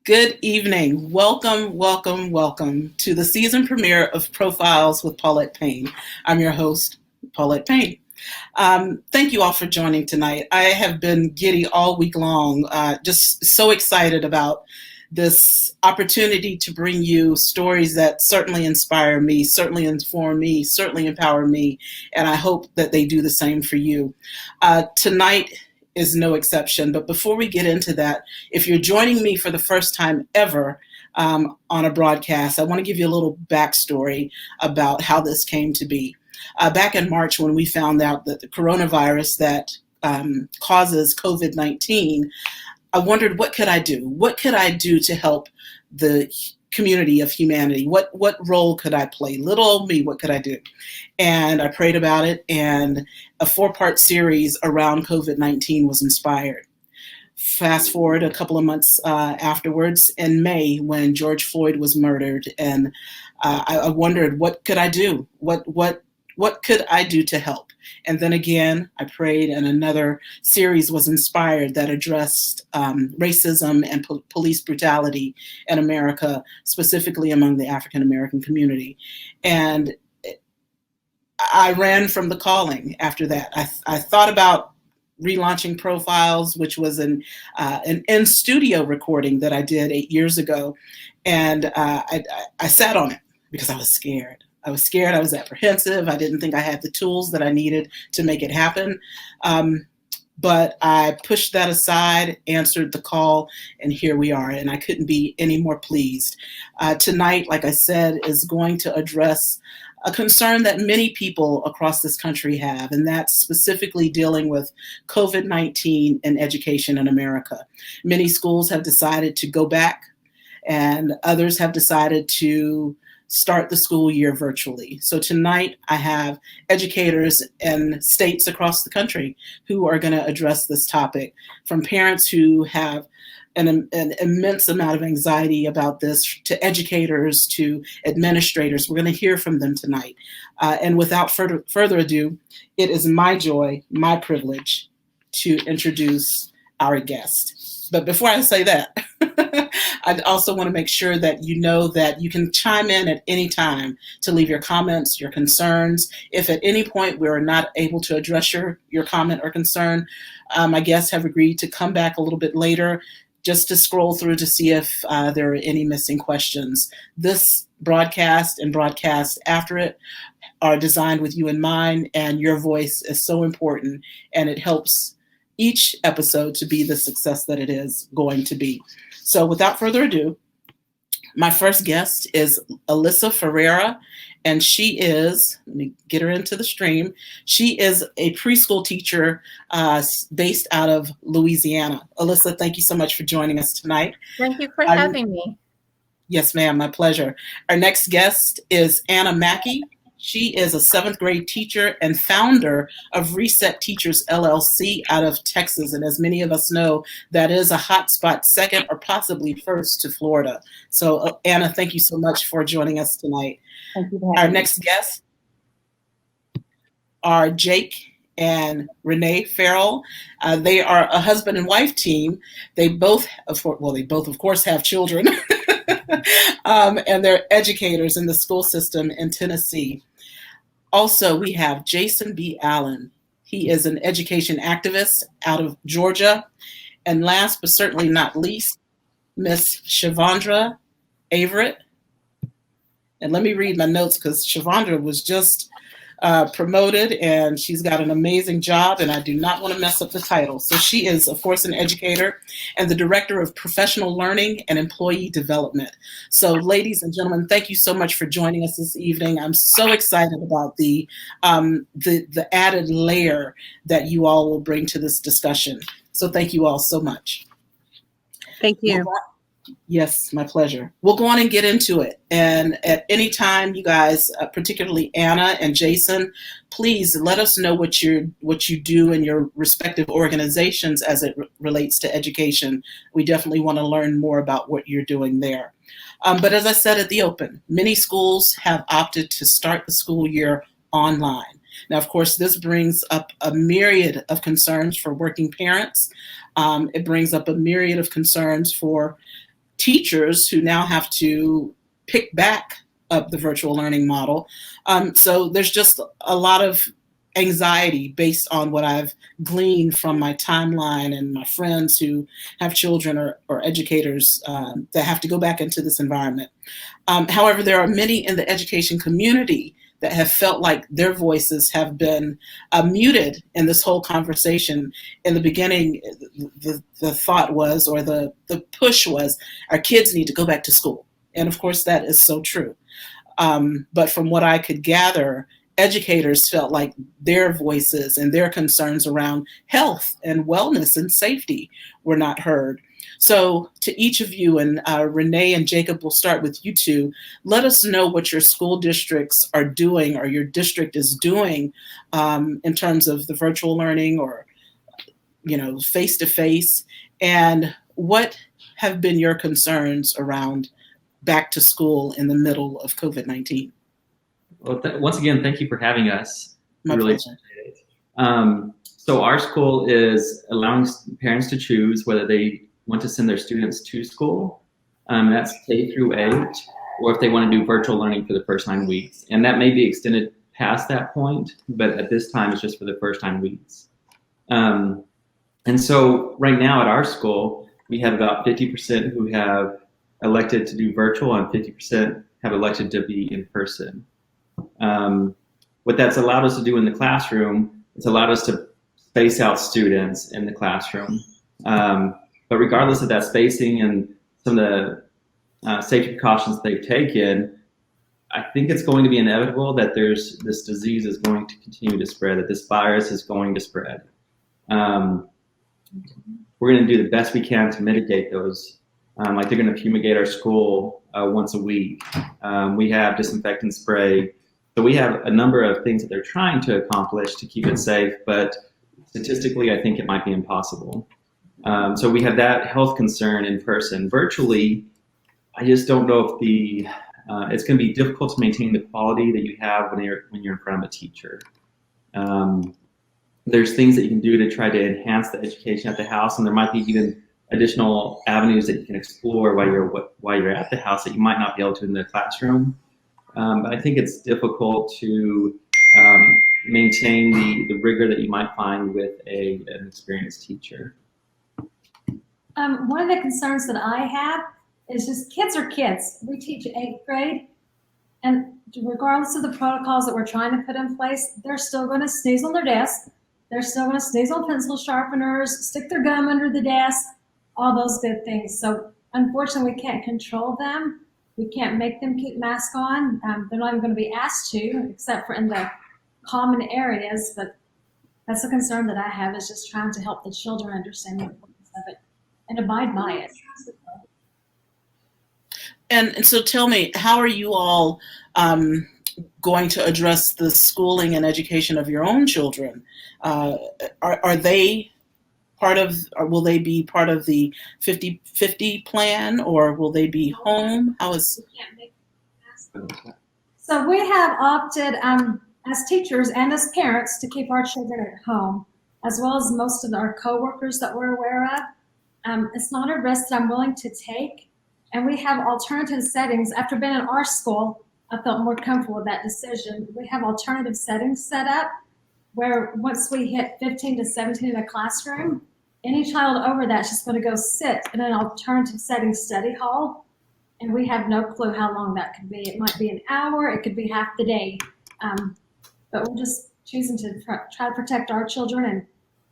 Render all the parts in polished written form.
Good evening. Welcome, welcome, welcome to the season premiere of Profiles with Paulette Payne. I'm your host, Paulette Payne. Thank you all for joining tonight. I have been giddy all week long, just so excited about this opportunity to bring you stories that certainly inspire me, certainly inform me, certainly empower me, and I hope that they do the same for you. Tonight is no exception, but before we get into that, if you're joining me for the first time ever on a broadcast, I want to give you a little backstory about how this came to be. Back in March, when we found out that the coronavirus that causes COVID-19, I wondered, what could I do? What could I do to help the community of humanity? What role could I play? Little old me, what could I do? And I prayed about it, and a 4-part series around COVID-19 was inspired. Fast forward a couple of months afterwards, in May, when George Floyd was murdered, and I wondered, what could I do? What could I do to help? And then again, I prayed, and another series was inspired that addressed racism and police brutality in America, specifically among the African American community. And I ran from the calling after that. I thought about relaunching Profiles, which was an in-studio recording that I did 8 years ago. And I sat on it because I was scared. I was apprehensive. I didn't think I had the tools that I needed to make it happen. But I pushed that aside, answered the call, and here we are. And I couldn't be any more pleased. Tonight, like I said, is going to address a concern that many people across this country have, and that's specifically dealing with COVID-19 and education in America. Many schools have decided to go back, and others have decided to start the school year virtually. So tonight I have educators in states across the country who are going to address this topic, from parents who have an immense amount of anxiety about this, to educators, to administrators. We're going to hear from them tonight. And without further ado, it is my joy, my privilege to introduce our guest. But before I say that, I also want to make sure that you know that you can chime in at any time to leave your comments, your concerns. If at any point we're not able to address your comment or concern, my guests have agreed to come back a little bit later just to scroll through to see if there are any missing questions. This broadcast and broadcast after it are designed with you in mind, and your voice is so important, and it helps each episode to be the success that it is going to be. So without further ado, my first guest is Alyssa Ferreira, and she is, let me get her into the stream, she is a preschool teacher based out of Louisiana. Alyssa, thank you so much for joining us tonight. Thank you for having me. Yes, ma'am, my pleasure. Our next guest is Anna Mackey. She is a 7th grade teacher and founder of Reset Teachers LLC out of Texas. And as many of us know, that is a hotspot, second or possibly first to Florida. So Anna, thank you so much for joining us tonight. Thank you. Our next guests are Jake and Renee Farrell. They are a husband and wife team. They both, of course, have children. And they're educators in the school system in Tennessee. Also, we have Jason B. Allen. He is an education activist out of Georgia. And last but certainly not least, Miss Shavondra Averett. And let me read my notes, because Shavondra was just promoted, and she's got an amazing job, and I do not want to mess up the title. So she is, of course, an educator and the director of professional learning and employee development. So ladies and gentlemen, thank you so much for joining us this evening. I'm so excited about the added layer that you all will bring to this discussion. So thank you all so much. Thank you. Yes, my pleasure. We'll go on and get into it. And at any time, you guys, particularly Anna and Jason, please let us know what you do in your respective organizations as it relates to education. We definitely want to learn more about what you're doing there. But as I said at the open, many schools have opted to start the school year online. Now, of course, this brings up a myriad of concerns for working parents. It brings up a myriad of concerns for teachers who now have to pick back up the virtual learning model. So there's just a lot of anxiety based on what I've gleaned from my timeline and my friends who have children or educators that have to go back into this environment. However, there are many in the education community that have felt like their voices have been muted in this whole conversation. In the beginning, the thought was, or the push was, our kids need to go back to school. And of course, that is so true. But from what I could gather, educators felt like their voices and their concerns around health and wellness and safety were not heard. So to each of you, and Renee and Jacob, will start with you two. Let us know what your school districts are doing or your district is doing in terms of the virtual learning or, face-to-face, and what have been your concerns around back to school in the middle of COVID-19? Well, once again, thank you for having us. My really pleasure. appreciate it. So our school is allowing parents to choose whether they want to send their students to school, that's K through 8, or if they want to do virtual learning for the first 9 weeks. And that may be extended past that point, but at this time it's just for the first 9 weeks. And so right now at our school, we have about 50% who have elected to do virtual and 50% have elected to be in person. What that's allowed us to do in the classroom, it's allowed us to space out students in the classroom. But regardless of that spacing and some of the safety precautions they've taken, I think it's going to be inevitable that this disease is going to continue to spread, that this virus is going to spread. We're going to do the best we can to mitigate those. Like they're going to fumigate our school once a week. We have disinfectant spray. So we have a number of things that they're trying to accomplish to keep it safe, but statistically, I think it might be impossible. So we have that health concern in person. Virtually, I just don't know if it's going to be difficult to maintain the quality that you have when you're in front of a teacher. There's things that you can do to try to enhance the education at the house, and there might be even additional avenues that you can explore while you're at the house that you might not be able to in the classroom. But I think it's difficult to maintain the rigor that you might find with an experienced teacher. One of the concerns that I have is just kids are kids. We teach 8th grade, and regardless of the protocols that we're trying to put in place, they're still going to sneeze on their desk. They're still going to sneeze on pencil sharpeners, stick their gum under the desk, all those good things. So unfortunately, we can't control them. We can't make them keep masks on. They're not even going to be asked to, except for in the common areas. But that's a concern that I have, is just trying to help the children understand the importance of it and abide by it. And so tell me, how are you all going to address the schooling and education of your own children? Are they part of, or will they be part of the 50-50 plan, or will they be home? So we have opted as teachers and as parents to keep our children at home, as well as most of our coworkers that we're aware of. It's not a risk that I'm willing to take. And we have alternative settings. After being in our school, I felt more comfortable with that decision. We have alternative settings set up where once we hit 15 to 17 in a classroom, any child over that is just going to go sit in an alternative setting study hall. And we have no clue how long that could be. It might be an hour, it could be half the day. But we're just choosing to try to protect our children and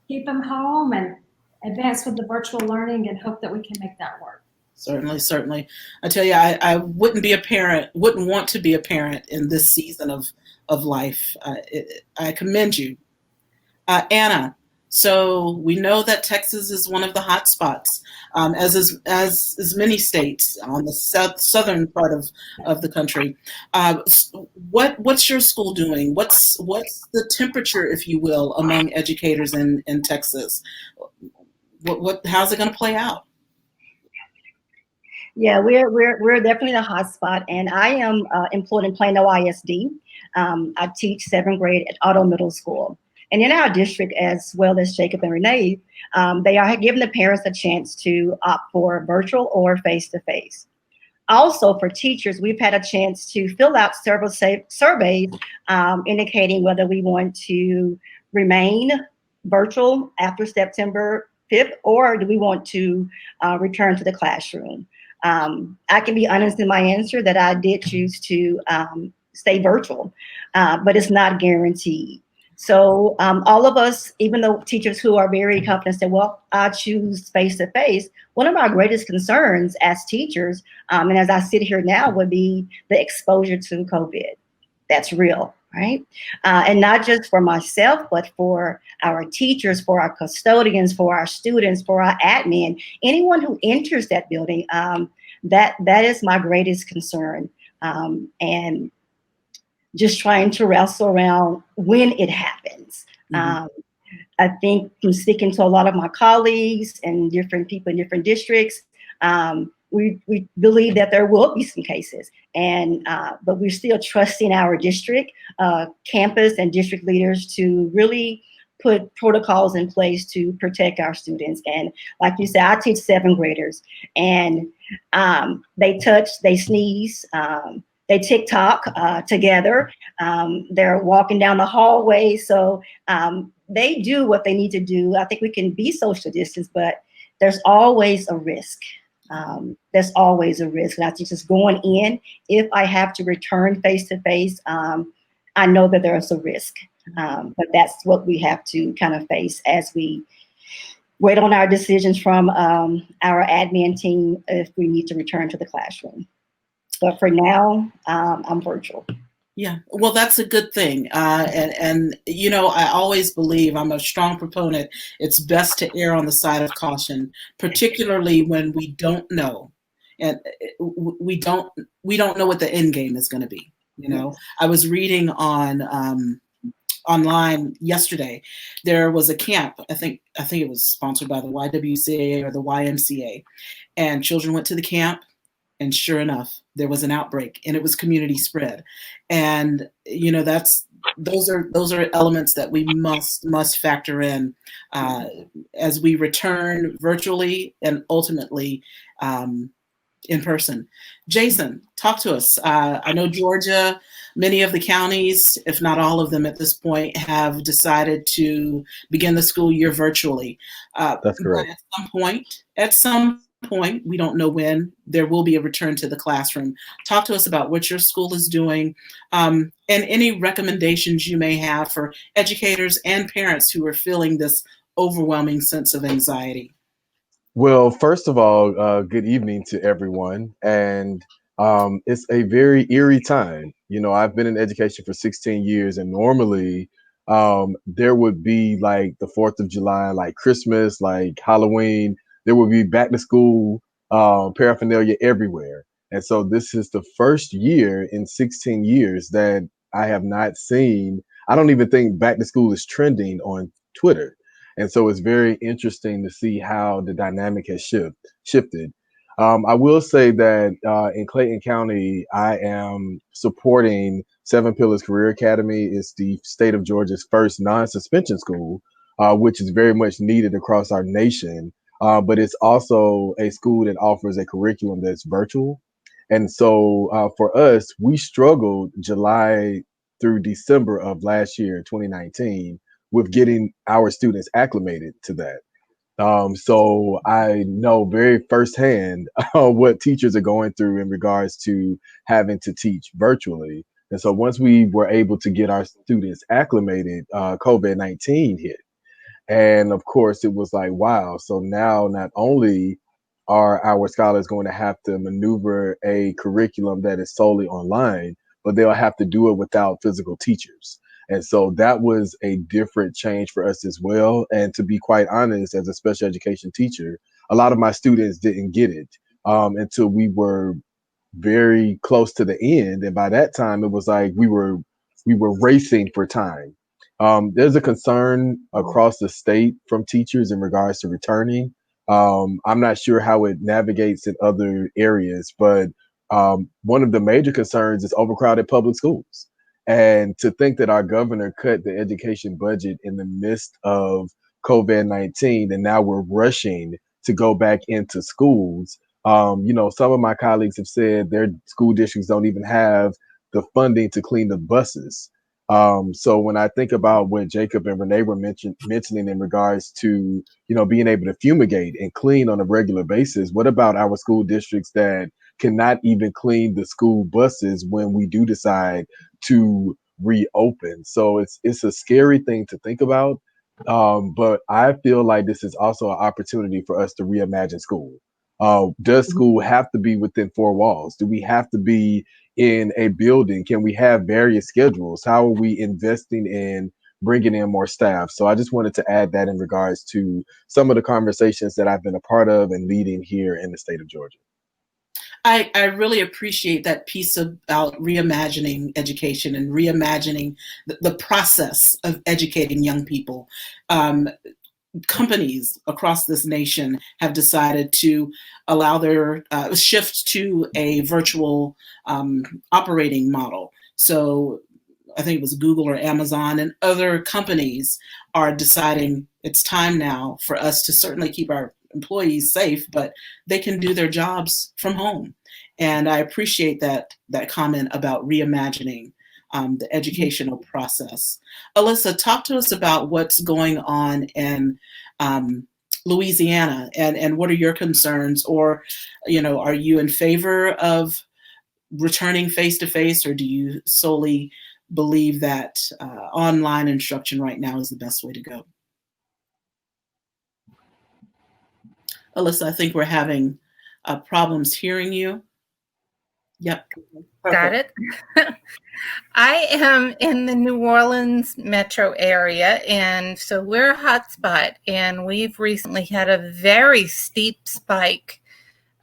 keep them home and advance with the virtual learning and hope that we can make that work. Certainly. I tell you, I wouldn't want to be a parent in this season of life. I commend you. Anna, so we know that Texas is one of the hot spots, as is many states on the southern part of the country. What's your school doing? What's the temperature, if you will, among educators in Texas? How's it going to play out? Yeah, we're definitely the hot spot, and I am employed in Plano ISD. I teach 7th grade at Otto Middle School, And in our district, as well as Jacob and Renee, they are giving the parents a chance to opt for virtual or face-to-face. Also, for teachers, we've had a chance to fill out several surveys indicating whether we want to remain virtual after September 5th, or do we want to return to the classroom. I can be honest in my answer that I did choose to stay virtual, but it's not guaranteed. So all of us, even though teachers who are very confident say, well, I choose face-to-face, one of our greatest concerns as teachers, and as I sit here now, would be the exposure to COVID. That's real, right? And not just for myself, but for our teachers, for our custodians, for our students, for our admin, anyone who enters that building, that is my greatest concern. And just trying to wrestle around when it happens. Mm-hmm. I think from speaking to a lot of my colleagues and different people in different districts, we believe that there will be some cases, and but we're still trusting our district, campus and district leaders to really put protocols in place to protect our students. And like you said, I teach 7th graders, and they touch, they sneeze, they TikTok together. They're walking down the hallway. So they do what they need to do. I think we can be social distance, but there's always a risk. There's always a risk. And I think just going in, if I have to return face-to-face, I know that there's a risk. But that's what we have to kind of face as we wait on our decisions from our admin team if we need to return to the classroom. But for now, I'm virtual. Yeah, well, that's a good thing. And, you know, I always believe, I'm a strong proponent, it's best to err on the side of caution, particularly when we don't know. And we don't know what the end game is going to be. You know, I was reading on online yesterday. There was a camp. I think it was sponsored by the YWCA or the YMCA, and children went to the camp. And sure enough, there was an outbreak, and it was community spread. And you know, those are elements that we must factor in as we return virtually and ultimately in person. Jason, talk to us. I know Georgia, many of the counties, if not all of them at this point, have decided to begin the school year virtually. That's correct. At some point, we don't know when, there will be a return to the classroom. Talk to us about what your school is doing, and any recommendations you may have for educators and parents who are feeling this overwhelming sense of anxiety. Well, first of all, good evening to everyone. And it's a very eerie time. You know, I've been in education for 16 years, and normally there would be like the 4th of July, like Christmas, like Halloween. There will be back to school paraphernalia everywhere. And so this is the first year in 16 years that I have not seen, I don't even think back to school is trending on Twitter. And so it's very interesting to see how the dynamic has shifted. I will say that in Clayton County, I am supporting Seven Pillars Career Academy. It's the state of Georgia's first non-suspension school, which is very much needed across our nation. But it's also a school that offers a curriculum that's virtual. And so for us, we struggled July through December of last year, 2019, with getting our students acclimated to that. So I know very firsthand what teachers are going through in regards to having to teach virtually. And so once we were able to get our students acclimated, COVID-19 hit. And of course, it was like, wow. So now not only are our scholars going to have to maneuver a curriculum that is solely online, but they'll have to do it without physical teachers. And so that was a different change for us as well. And to be quite honest, as a special education teacher, a lot of my students didn't get it until we were very close to the end. And by that time, it was like we were racing for time. There's a concern across the state from teachers in regards to returning. I'm not sure how it navigates in other areas, but one of the major concerns is overcrowded public schools. And to think that our governor cut the education budget in the midst of COVID-19, and now we're rushing to go back into schools. Some of my colleagues have said their school districts don't even have the funding to clean the buses. So when I think about what Jacob and Renee were mentioning in regards to, being able to fumigate and clean on a regular basis, what about our school districts that cannot even clean the school buses when we do decide to reopen? So it's a scary thing to think about. But I feel like this is also an opportunity for us to reimagine school. Does school have to be within four walls? Do we have to be in a building? Can we have various schedules? How are we investing in bringing in more staff? So I just wanted to add that in regards to some of the conversations that I've been a part of and leading here in the state of Georgia. I really appreciate that piece about reimagining education and reimagining the process of educating young people. Companies across this nation have decided to allow their shift to a virtual operating model. So I think it was Google or Amazon and other companies are deciding it's time now for us to certainly keep our employees safe, but they can do their jobs from home. And I appreciate that comment about reimagining the educational process. Alyssa, talk to us about what's going on in Louisiana and what are your concerns, or, are you in favor of returning face-to-face, or do you solely believe that online instruction right now is the best way to go? Alyssa, I think we're having problems hearing you. Yep. Got it. I am in the New Orleans metro area, and so we're a hotspot, and we've recently had a very steep spike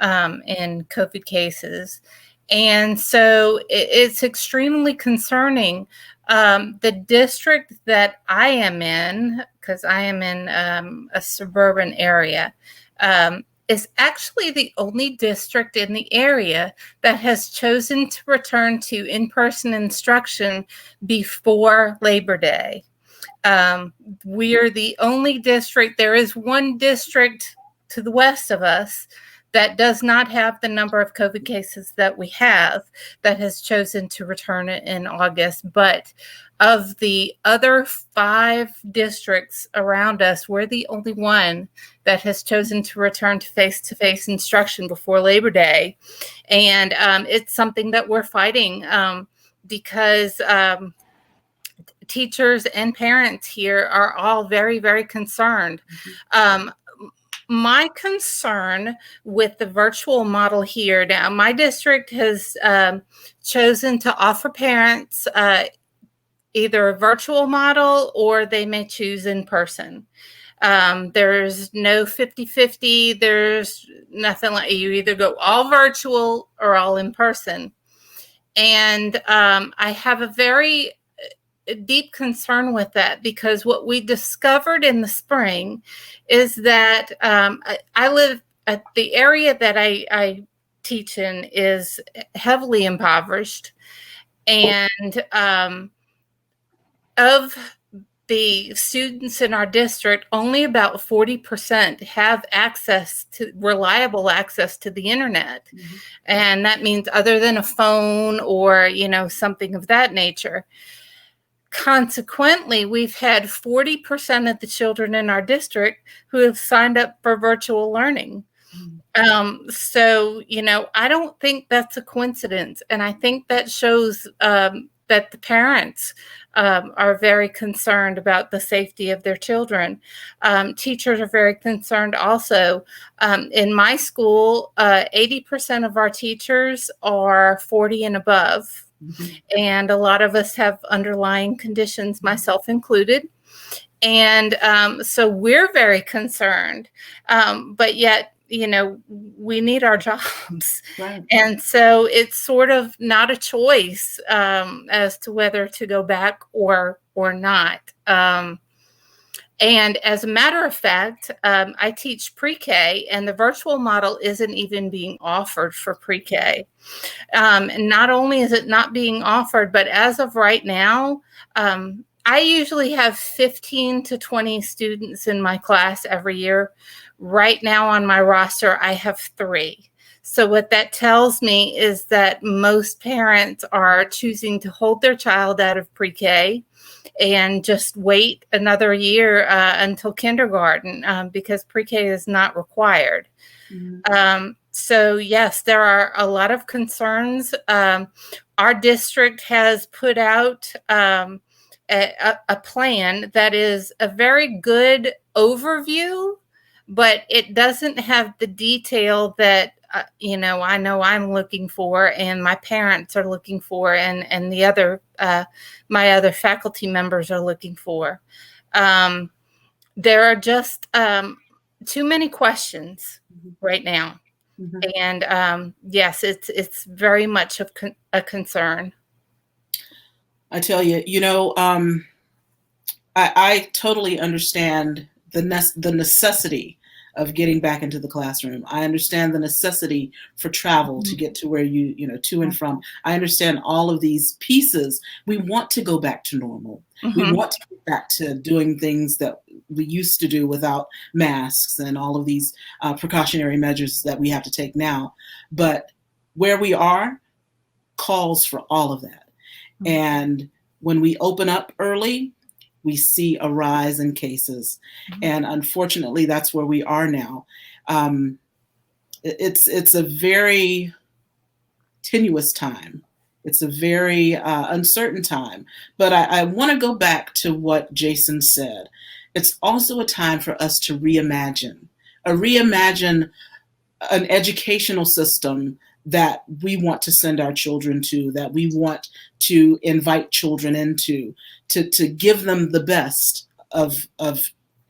in COVID cases. And so it's extremely concerning. The district that I am in, because I am in a suburban area, is actually the only district in the area that has chosen to return to in-person instruction before Labor Day. We are the only district. There is one district to the west of us that does not have the number of COVID cases that we have that has chosen to return it in August. But of the other 5 districts around us, we're the only one that has chosen to return to face-to-face instruction before Labor Day. And it's something that we're fighting because teachers and parents here are all very, very concerned. My concern with the virtual model here now, my district has chosen to offer parents either a virtual model or they may choose in person. There's no 50-50. There's nothing like you either go all virtual or all in person. And I have a very deep concern with that, because what we discovered in the spring is that I live at the area that I teach in is heavily impoverished, and of the students in our district, only about 40% have reliable access to the internet. And that means other than a phone or, something of that nature. Consequently, we've had 40% of the children in our district who have signed up for virtual learning. So, I don't think that's a coincidence. And I think that shows that the parents are very concerned about the safety of their children. Teachers are very concerned also. In my school, 80% of our teachers are 40 and above. And a lot of us have underlying conditions, myself included. And so we're very concerned. But yet, we need our jobs. Right. And so it's sort of not a choice as to whether to go back or not. And as a matter of fact, I teach pre-K, and the virtual model isn't even being offered for pre-K. And not only is it not being offered, but as of right now, I usually have 15 to 20 students in my class every year. Right now on my roster, I have 3. So what that tells me is that most parents are choosing to hold their child out of pre-K and just wait another year until kindergarten because pre-K is not required. So yes, there are a lot of concerns. Our district has put out a plan that is a very good overview, but it doesn't have the detail that I know I'm looking for, and my parents are looking for, and the other my other faculty members are looking for. There are just too many questions right now, and yes, it's very much of a concern. I tell you, I totally understand the necessity of getting back into the classroom. I understand the necessity for travel to get to where to and from. I understand all of these pieces. We want to go back to normal. We want to get back to doing things that we used to do without masks and all of these precautionary measures that we have to take now. But where we are calls for all of that. And when we open up early, we see a rise in cases. And unfortunately, that's where we are now. It's a very tenuous time. It's a very uncertain time. But I want to go back to what Jason said. It's also a time for us to reimagine an educational system that we want to send our children to, that we want to invite children into, to give them the best of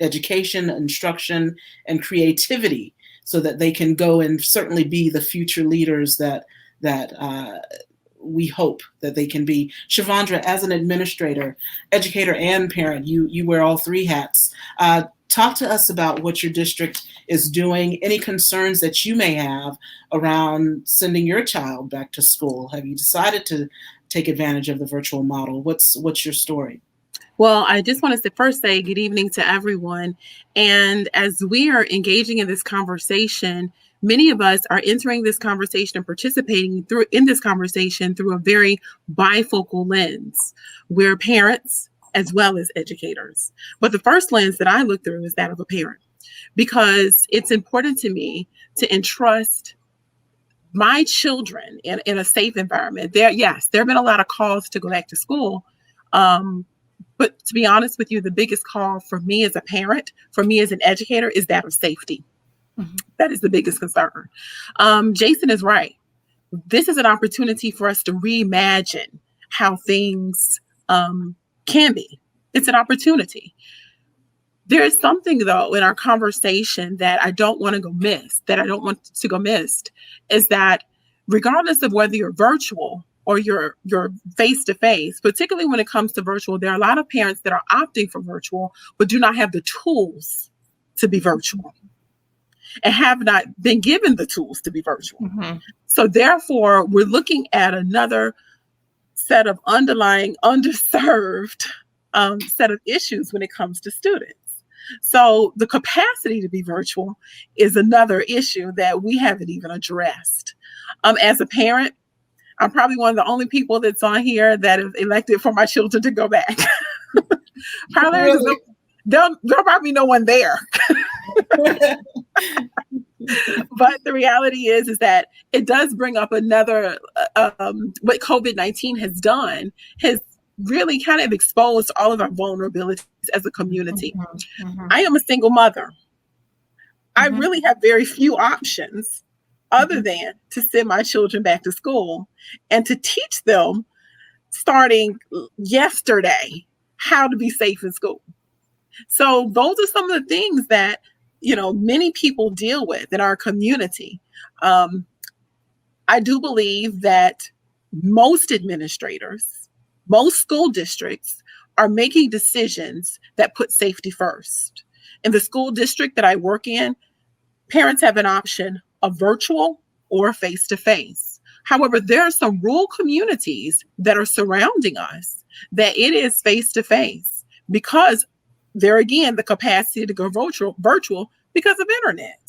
education, instruction, and creativity, so that they can go and certainly be the future leaders that we hope that they can be. Shavondra, as an administrator, educator, and parent, you wear all 3 hats. Talk to us about what your district is doing, any concerns that you may have around sending your child back to school. Have you decided to take advantage of the virtual model? What's your story? Well, I just want to first say good evening to everyone. And as we are engaging in this conversation, many of us are entering this conversation and participating in this conversation through a very bifocal lens. We're parents as well as educators. But the first lens that I look through is that of a parent, because it's important to me to entrust my children in a safe environment. There have been a lot of calls to go back to school. But to be honest with you, the biggest call for me as a parent, for me as an educator, is that of safety. That is the biggest concern. Jason is right. This is an opportunity for us to reimagine how things can be. It's an opportunity. There is something, though, in our conversation that I don't want to go missed, is that regardless of whether you're virtual or you're face-to-face, particularly when it comes to virtual, there are a lot of parents that are opting for virtual but do not have the tools to be virtual and have not been given the tools to be virtual. So therefore, we're looking at another set of underlying underserved set of issues when it comes to students. So the capacity to be virtual is another issue that we haven't even addressed. As a parent, I'm probably one of the only people that's on here that have elected for my children to go back. There'll probably no one there. But the reality is that it does bring up another, what COVID-19 has done has really kind of exposed all of our vulnerabilities as a community. I am a single mother. I really have very few options other than to send my children back to school and to teach them, starting yesterday, how to be safe in school. So those are some of the things that many people deal with in our community. I do believe that most administrators, most school districts are making decisions that put safety first. In the school district that I work in, parents have an option of virtual or face-to-face. However, there are some rural communities that are surrounding us that it is face-to-face because there again, the capacity to go virtual because of internet.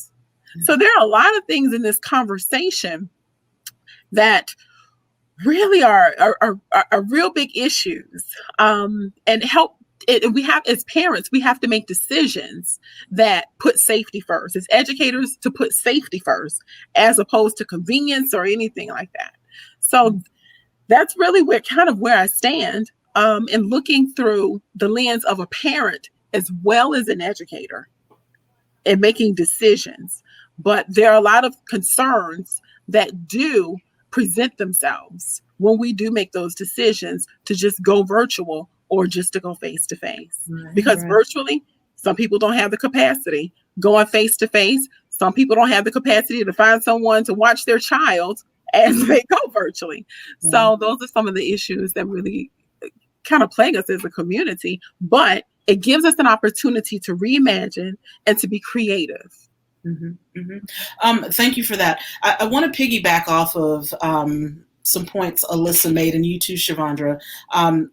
So there are a lot of things in this conversation that really are real big issues, and help. We have, as parents, we have to make decisions that put safety first. As educators, to put safety first, as opposed to convenience or anything like that. So that's really where I stand, in looking through the lens of a parent as well as an educator and making decisions. But there are a lot of concerns that do present themselves when we do make those decisions to just go virtual or just to go face to face. Because virtually, some people don't have the capacity. Going face to face, some people don't have the capacity to find someone to watch their child as they go virtually. So those are some of the issues that really kind of plague us as a community, but it gives us an opportunity to reimagine and to be creative. Thank you for that. I want to piggyback off of some points Alyssa made, and you too, Shavondra,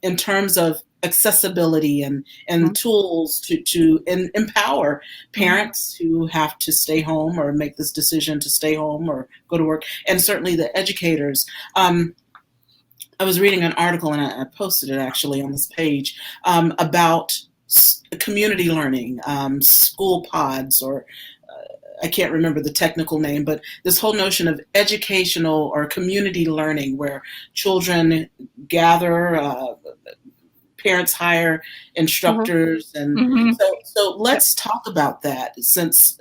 in terms of accessibility and tools to empower parents who have to stay home or make this decision to stay home or go to work, and certainly the educators. I was reading an article, and I posted it actually on this page, about community learning, school pods, or I can't remember the technical name, but this whole notion of educational or community learning where children gather, parents hire instructors. And so let's talk about that, since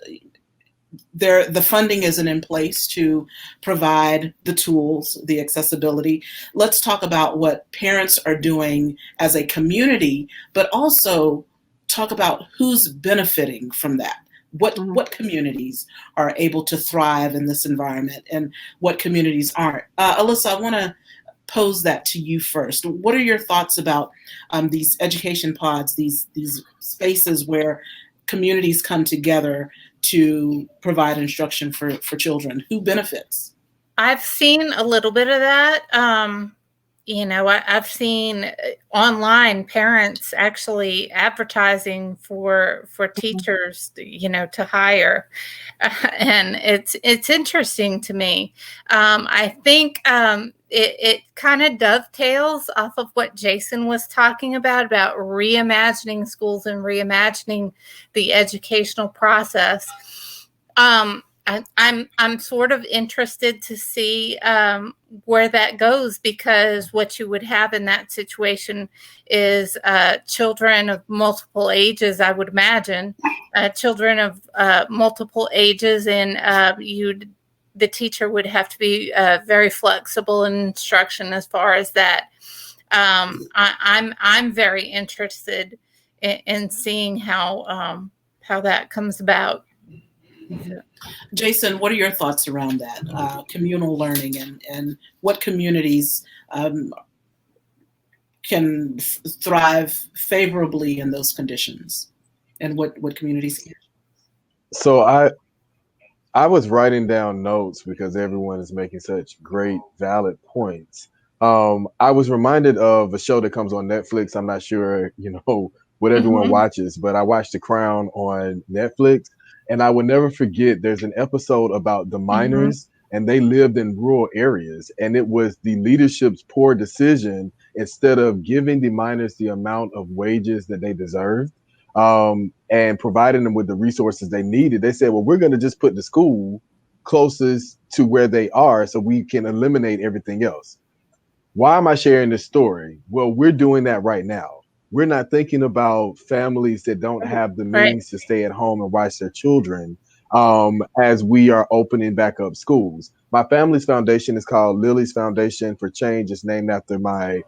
the funding isn't in place to provide the tools, the accessibility. Let's talk about what parents are doing as a community, but also talk about who's benefiting from that. What communities are able to thrive in this environment and what communities aren't. Alyssa, I want to pose that to you first. What are your thoughts about these education pods, these spaces where communities come together to provide instruction for children? Who benefits? I've seen a little bit of that. I've seen online parents actually advertising for teachers, to hire, and it's interesting to me. I think it kind of dovetails off of what Jason was talking about reimagining schools and reimagining the educational process. I'm sort of interested to see where that goes, because what you would have in that situation is children of multiple ages, I would imagine, children of multiple ages, and the teacher would have to be very flexible in instruction as far as that. I'm very interested in seeing how that comes about. Jason, what are your thoughts around that, communal learning, and what communities can thrive favorably in those conditions, and what communities can't? So I was writing down notes because everyone is making such great, valid points. I was reminded of a show that comes on Netflix. I'm not sure, what everyone watches, but I watched The Crown on Netflix. And I will never forget, there's an episode about the miners, and they lived in rural areas. And it was the leadership's poor decision, instead of giving the miners the amount of wages that they deserved, and providing them with the resources they needed, they said, well, we're going to just put the school closest to where they are so we can eliminate everything else. Why am I sharing this story? Well, we're doing that right now. We're not thinking about families that don't have the means to stay at home and watch their children as we are opening back up schools. My family's foundation is called Lily's Foundation for Change. It's named after my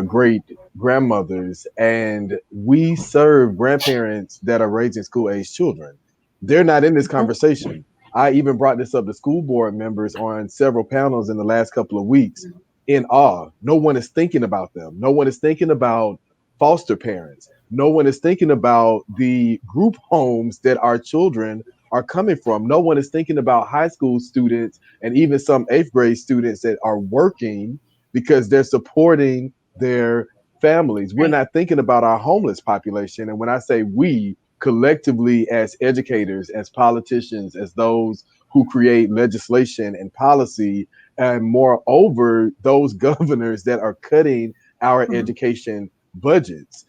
great grandmothers, and we serve grandparents that are raising school-age children. They're not in this conversation. I even brought this up to school board members on several panels in the last couple of weeks, in awe. No one is thinking about them. No one is thinking about foster parents. No one is thinking about the group homes that our children are coming from. No one is thinking about high school students and even some 8th grade students that are working because they're supporting their families. We're not thinking about our homeless population. And when I say we, collectively as educators, as politicians, as those who create legislation and policy, and moreover, those governors that are cutting our education budgets.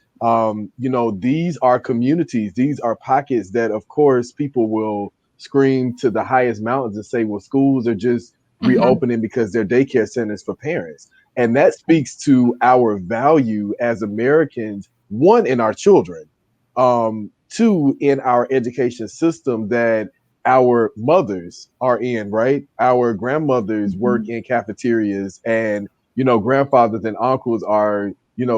These are communities, these are pockets that, of course, people will scream to the highest mountains and say, well, schools are just reopening because they're daycare centers for parents. And that speaks to our value as Americans, one, in our children, two, in our education system that our mothers are in, right? Our grandmothers work in cafeterias, and, grandfathers and uncles are,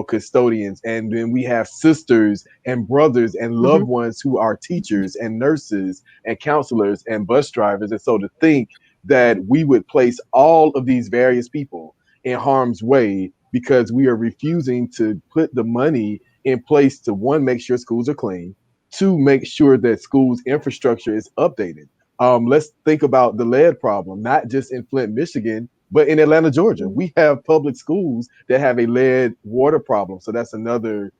custodians. And then we have sisters and brothers and loved ones who are teachers and nurses and counselors and bus drivers. And so to think that we would place all of these various people in harm's way because we are refusing to put the money in place to, one, make sure schools are clean, two, make sure that schools infrastructure is updated. Let's think about the lead problem, not just in Flint, Michigan, but in Atlanta, Georgia. We have public schools that have a lead water problem. So that's another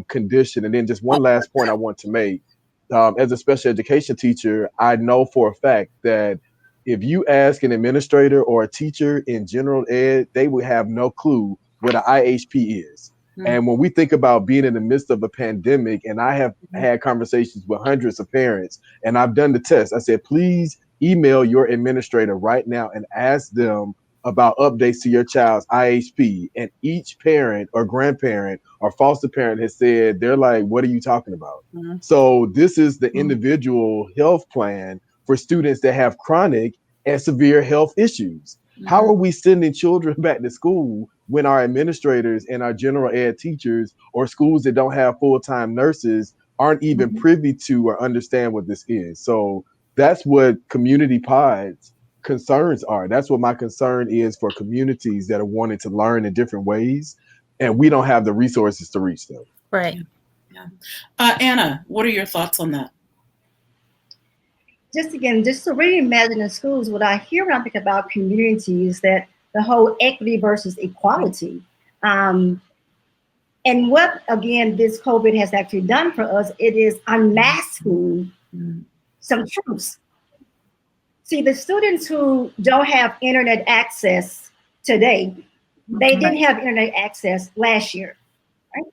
condition. And then just one last point I want to make. As a special education teacher, I know for a fact that if you ask an administrator or a teacher in general ed, they would have no clue what an IHP is. And when we think about being in the midst of a pandemic, and I have had conversations with hundreds of parents, and I've done the test, I said, please email your administrator right now and ask them about updates to your child's IHP. And each parent or grandparent or foster parent has said, they're like, what are you talking about? So this is the individual health plan for students that have chronic and severe health issues. How are we sending children back to school when our administrators and our general ed teachers or schools that don't have full-time nurses aren't even privy to or understand what this is? So that's what Community Pod's concerns are. That's what my concern is for communities that are wanting to learn in different ways, and we don't have the resources to reach them. Right. Anna, what are your thoughts on that? Just to reimagine the schools, what I hear when I think about community is that the whole equity versus equality. And what, again, this COVID has actually done for us, it is unmasking some truths. See, the students who don't have internet access today, they didn't have internet access last year, right?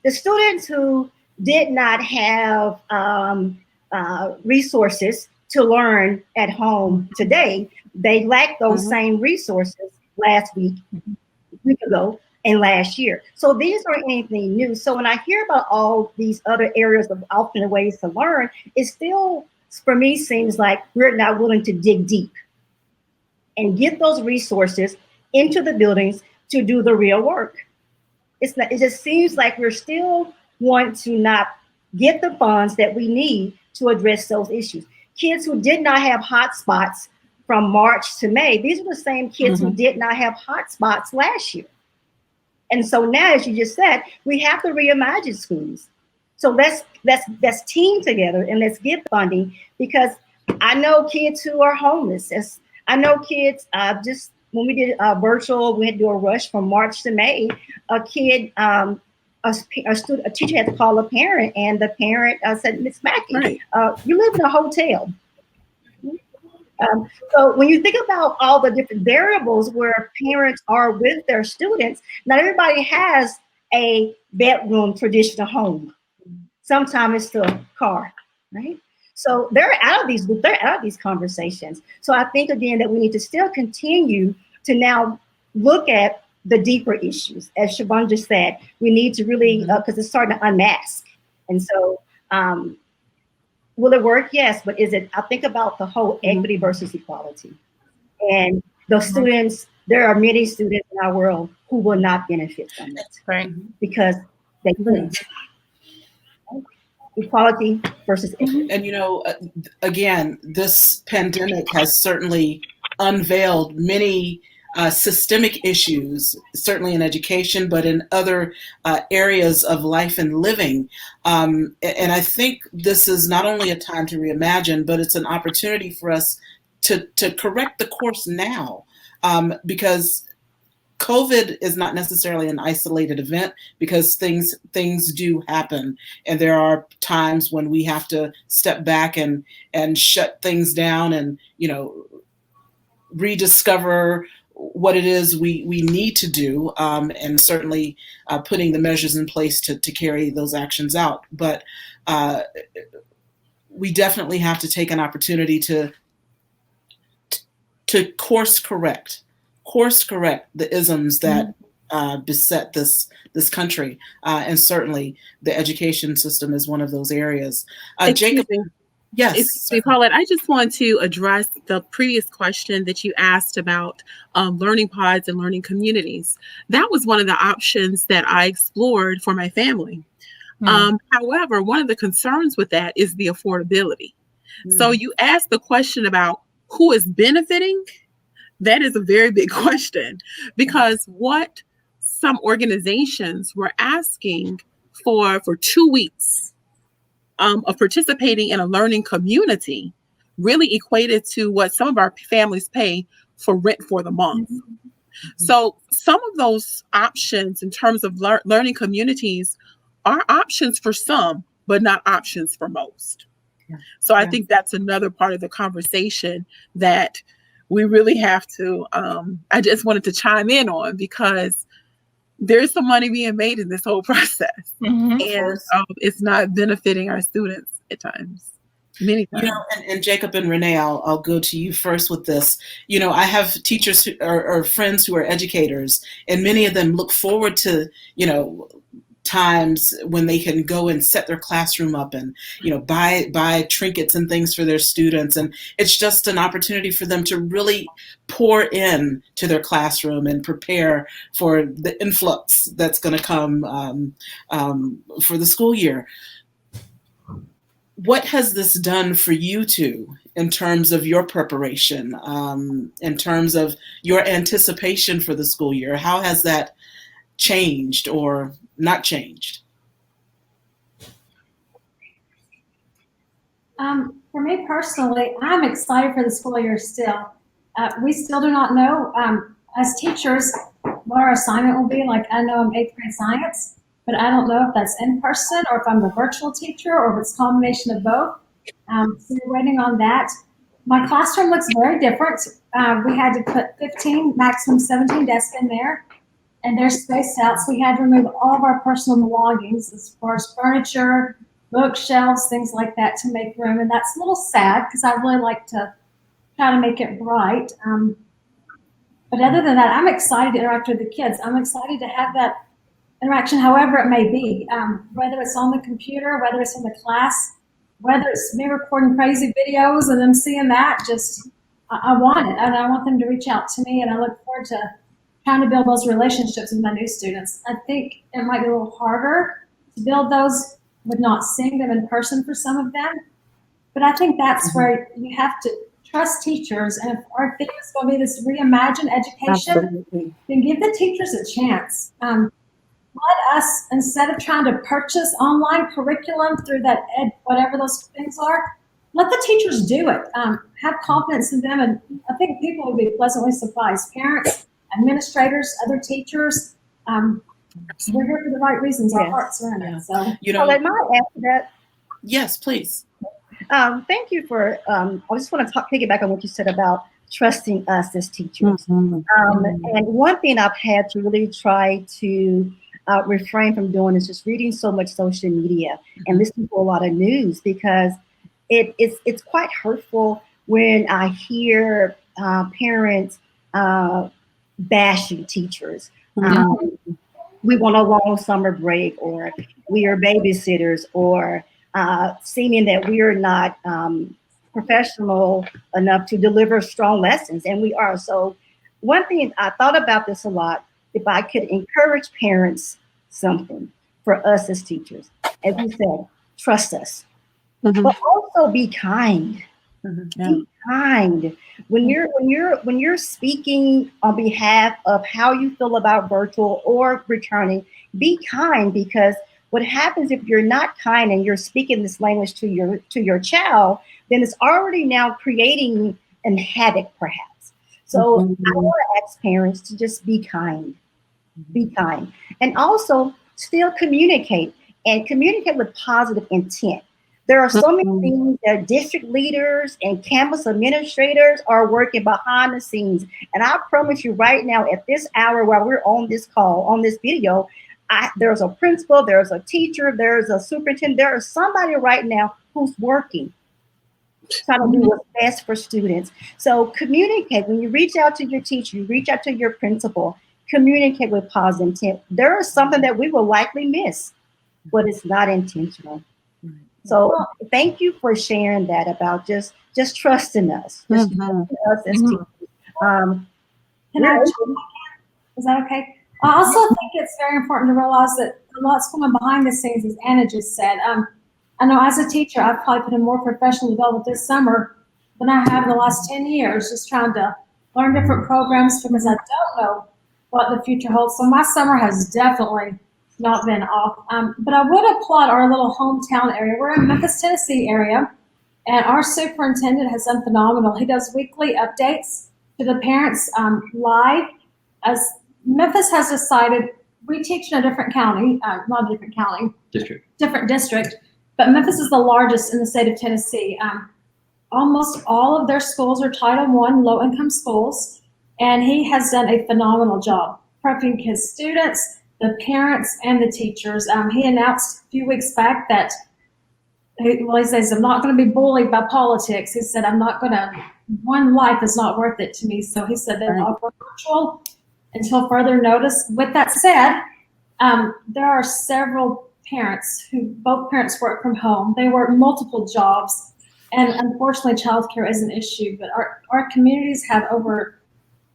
The students who did not have resources to learn at home today, they lack those same resources last week ago, and last year. So these aren't anything new. So when I hear about all these other areas of alternate ways to learn, it still, for me, seems like we're not willing to dig deep and get those resources into the buildings to do the real work. It just seems like we're still want to not get the funds that we need to address those issues. Kids who did not have hotspots from March to May, these are the same kids who did not have hotspots last year. And so now, as you just said, we have to reimagine schools. So let's team together and let's get funding, because I know kids who are homeless. I know kids, just when we did virtual, we had to do a rush from March to May, a kid, a teacher had to call a parent, and the parent said, Miss Mackey, you live in a hotel. So when you think about all the different variables where parents are with their students, not everybody has a bedroom traditional home. Sometimes it's the car, right? So they're out of these conversations. So I think, again, that we need to still continue to now look at the deeper issues. As Siobhan just said, we need to really, because it's starting to unmask. And so will it work? Yes, but I think about the whole equity versus equality. And the students, there are many students in our world who will not benefit from it. Right. Because they couldn't. Equality versus equity. And again, this pandemic has certainly unveiled many systemic issues, certainly in education, but in other areas of life and living. And I think this is not only a time to reimagine, but it's an opportunity for us to correct the course now, because COVID is not necessarily an isolated event, because things do happen, and there are times when we have to step back and shut things down and rediscover what it is we need to do, and certainly putting the measures in place to carry those actions out. But we definitely have to take an opportunity to course correct the isms that beset this country, and certainly the education system is one of those areas. Jacob, yes, excuse me, Paulette, I just want to address the previous question that you asked about learning pods and learning communities. That was one of the options that I explored for my family. However, one of the concerns with that is the affordability. So you asked the question about who is benefiting. That is a very big question, because what some organizations were asking for 2 weeks of participating in a learning community really equated to what some of our families pay for rent for the month. So some of those options in terms of learning communities are options for some, but not options for most. So I think that's another part of the conversation that we really have to, I just wanted to chime in on, because there's some money being made in this whole process. And it's not benefiting our students at times, many times. And Jacob and Renee, I'll go to you first with this. I have teachers or friends who are educators, and many of them look forward to, times when they can go and set their classroom up and buy trinkets and things for their students, and it's just an opportunity for them to really pour in to their classroom and prepare for the influx that's going to come for the school year. What has this done for you two in terms of your preparation, in terms of your anticipation for the school year? How has that changed or not changed? For me personally, I'm excited for the school year still. We still do not know, as teachers, what our assignment will be. Like, I know I'm 8th grade science, but I don't know if that's in person or if I'm the virtual teacher or if it's a combination of both. So we're waiting on that. My classroom looks very different. We had to put 15, maximum 17 desks in there, and they're spaced out. So we had to remove all of our personal belongings as far as furniture, bookshelves, things like that to make room. And that's a little sad because I really like to try to make it bright. But other than that, I'm excited to interact with the kids. I'm excited to have that interaction, however it may be, whether it's on the computer, whether it's in the class, whether it's me recording crazy videos and them seeing that. Just, I want it, and I want them to reach out to me, and I look forward to trying to build those relationships with my new students. I think it might be a little harder to build those with not seeing them in person for some of them, but I think that's where you have to trust teachers. And if our thing is going to be this reimagine education, then give the teachers a chance. Let us, instead of trying to purchase online curriculum through that whatever those things are, let the teachers do it. Have confidence in them, and I think people will be pleasantly surprised. Parents, administrators, other teachers. We're here for the right reasons. Our hearts are in it. So, Paulette, might I add to that? Yes, please. Thank you for. I just want to piggyback on what you said about trusting us as teachers. And one thing I've had to really try to refrain from doing is just reading so much social media and listening to a lot of news, because it's quite hurtful when I hear parents bashing teachers. We want a long summer break, or we are babysitters, or seeming that we are not professional enough to deliver strong lessons, and we are. So one thing, I thought about this a lot, if I could encourage parents something for us as teachers, as you said, trust us, but also be kind. Yeah. Be kind. When you're speaking on behalf of how you feel about virtual or returning, be kind, because what happens if you're not kind and you're speaking this language to your child, then it's already now creating an havoc perhaps. So I want to ask parents to just be kind. Be kind. And also still communicate, and communicate with positive intent. There are so many things that district leaders and campus administrators are working behind the scenes. And I promise you right now, at this hour while we're on this call, on this video, there's a principal, there's a teacher, there's a superintendent, there is somebody right now who's working, trying to do what's best for students. So communicate. When you reach out to your teacher, you reach out to your principal, communicate with positive intent. There is something that we will likely miss, but it's not intentional. So thank you for sharing that about just trusting us. Just trusting us as teachers. Is that okay? I also think it's very important to realize that a lot's going behind the scenes, as Anna just said. I know as a teacher, I've probably put in more professional development this summer than I have in the last 10 years, just trying to learn different programs because I don't know what the future holds. So my summer has definitely not been off. But I would applaud our little hometown area. We're in Memphis, Tennessee area, and our superintendent has done phenomenal. He does weekly updates to the parents live. As Memphis has decided, we teach in a different county, not a different county, different district, but Memphis is the largest in the state of Tennessee. Almost all of their schools are Title I low-income schools, and he has done a phenomenal job prepping his students, the parents, and the teachers. He announced a few weeks back that, he says, I'm not going to be bullied by politics. He said, one life is not worth it to me. So he said they're not virtual until further notice. With that said, there are several parents both parents work from home. They work multiple jobs, and unfortunately childcare is an issue, but our communities have over,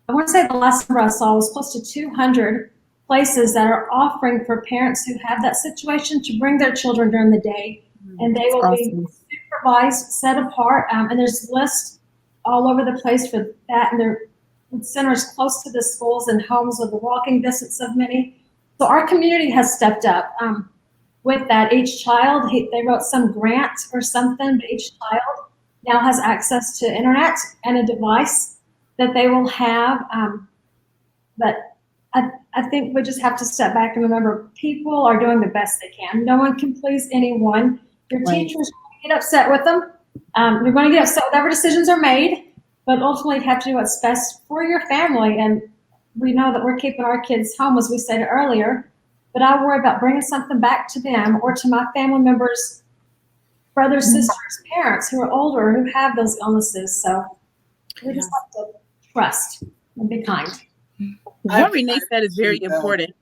I want to say the last number I saw was close to 200 places that are offering for parents who have that situation to bring their children during the day, and they will be supervised, set apart, and there's lists all over the place for that, and they're centers close to the schools and homes with a walking distance of many. So our community has stepped up with that. Each child, they wrote some grant or something, but each child now has access to internet and a device that they will have. But I think we just have to step back and remember people are doing the best they can. No one can please anyone. Your teachers get upset with them. You're going to get upset with whatever decisions are made, but ultimately you have to do what's best for your family. And we know that we're keeping our kids home, as we said earlier, but I worry about bringing something back to them or to my family members, brothers, sisters, parents who are older, who have those illnesses. So we just have to trust and be kind. What Renee said is very important.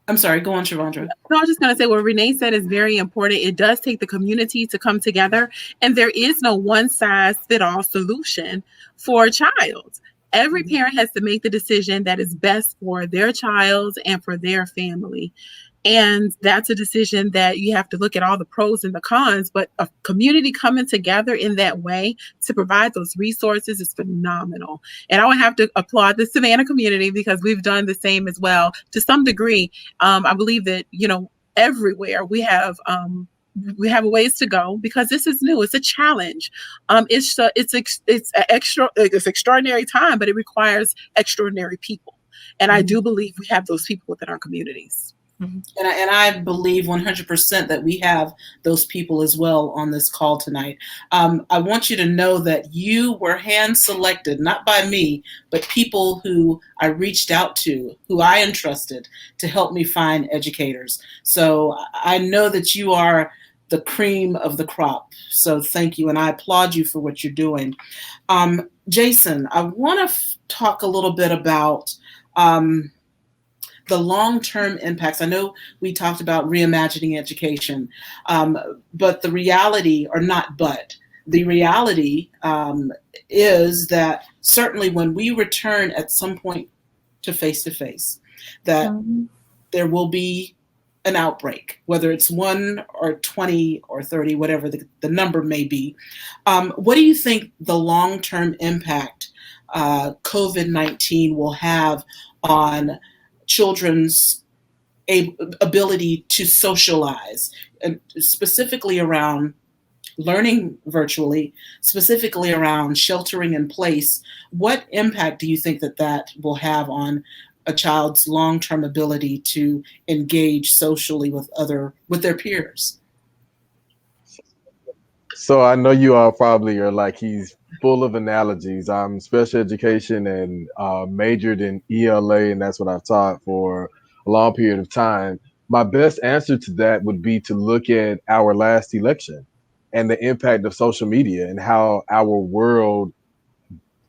I'm sorry, go on, Shavondra. No, I was just going to say what Renee said is very important. It does take the community to come together, and there is no one-size-fits-all solution for a child. Every parent has to make the decision that is best for their child and for their family. And that's a decision that you have to look at all the pros and the cons, but a community coming together in that way to provide those resources is phenomenal. And I would have to applaud the Savannah community because we've done the same as well to some degree. I believe that, everywhere we have a ways to go because this is new. It's a challenge. It's extraordinary time, but it requires extraordinary people. And I do believe we have those people within our communities. And I believe 100% that we have those people as well on this call tonight. I want you to know that you were hand selected, not by me, but people who I reached out to, who I entrusted to help me find educators. So I know that you are the cream of the crop. So thank you. And I applaud you for what you're doing. Jason, I want to talk a little bit about the long-term impacts. I know we talked about reimagining education, but the reality is that certainly when we return at some point to face-to-face, that there will be an outbreak, whether it's 1 or 20 or 30, whatever the number may be. What do you think the long-term impact COVID-19 will have on children's ability to socialize, and specifically around learning virtually, specifically around sheltering in place? What impact do you think that will have on a child's long-term ability to engage socially with their peers? So I know you all probably are like, he's full of analogies. I'm special education and majored in ELA, and that's what I've taught for a long period of time. My best answer to that would be to look at our last election and the impact of social media and how our world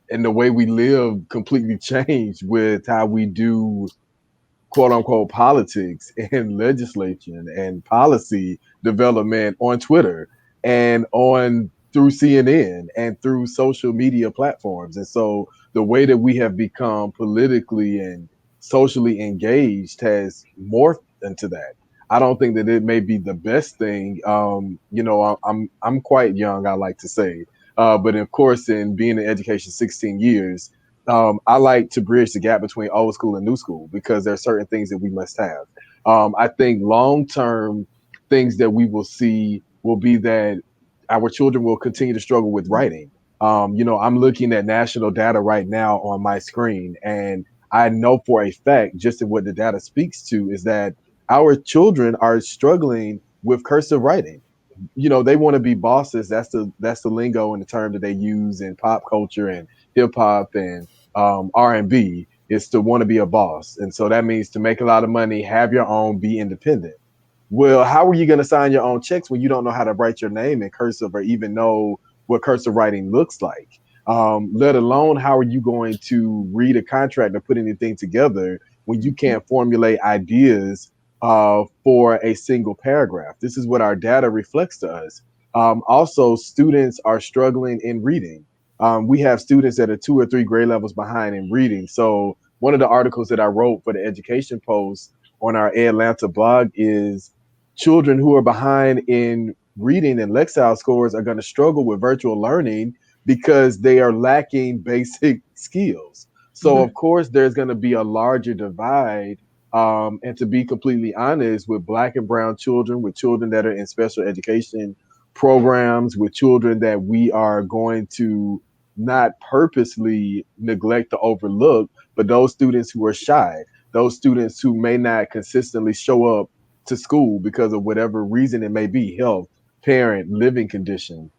and the way we live completely changed with how we do quote unquote politics and legislation and policy development on Twitter and on through CNN and through social media platforms. And so the way that we have become politically and socially engaged has morphed into that. I don't think that it may be the best thing. I'm quite young, I like to say, but of course, in being in education 16 years, I like to bridge the gap between old school and new school because there are certain things that we must have. I think long-term things that we will see will be that our children will continue to struggle with writing. I'm looking at national data right now on my screen, and I know for a fact, just in what the data speaks to, is that our children are struggling with cursive writing. They want to be bosses. That's the lingo and the term that they use in pop culture and hip hop and R&B, is to want to be a boss. And so that means to make a lot of money, have your own, be independent. Well, how are you going to sign your own checks when you don't know how to write your name in cursive or even know what cursive writing looks like? Let alone, how are you going to read a contract or put anything together when you can't formulate ideas for a single paragraph? This is what our data reflects to us. Also, students are struggling in reading. We have students that are 2 or 3 grade levels behind in reading. So one of the articles that I wrote for the Education Post on our Atlanta blog is children who are behind in reading and Lexile scores are going to struggle with virtual learning because they are lacking basic skills. So of course, there's going to be a larger divide. And to be completely honest, with Black and brown children, with children that are in special education programs, with children that we are going to not purposely neglect to overlook, but those students who are shy, those students who may not consistently show up to school because of whatever reason it may be, health, parent, living condition.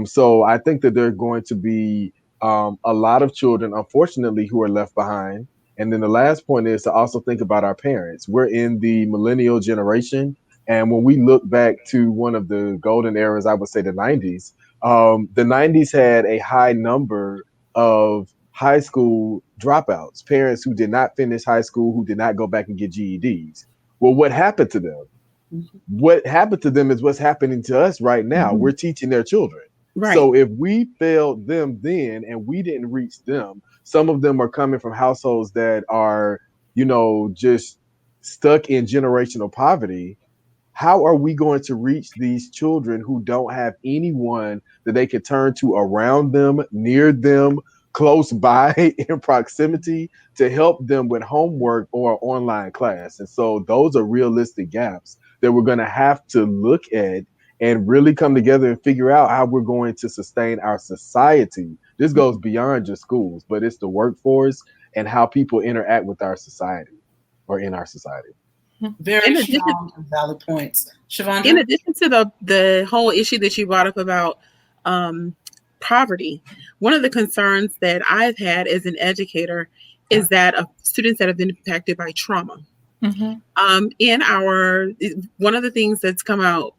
So I think that there are going to be a lot of children, unfortunately, who are left behind. And then the last point is to also think about our parents. We're in the millennial generation. And when we look back to one of the golden eras, I would say the 90s, the 90s had a high number of high school dropouts, parents who did not finish high school, who did not go back and get GEDs. Well, what happened to them? What happened to them is what's happening to us right now. We're teaching their children. Right. So if we failed them then and we didn't reach them, some of them are coming from households that are, just stuck in generational poverty. How are we going to reach these children who don't have anyone that they can turn to around them, near them, close by, in proximity, to help them with homework or online class? And so those are realistic gaps that we're going to have to look at and really come together and figure out how we're going to sustain our society. This goes beyond just schools, but it's the workforce and how people interact with our society or in our society. Very strong and valid points. Siobhan? In addition to the whole issue that you brought up about poverty, one of the concerns that I've had as an educator is that of students that have been impacted by trauma. One of the things that's come out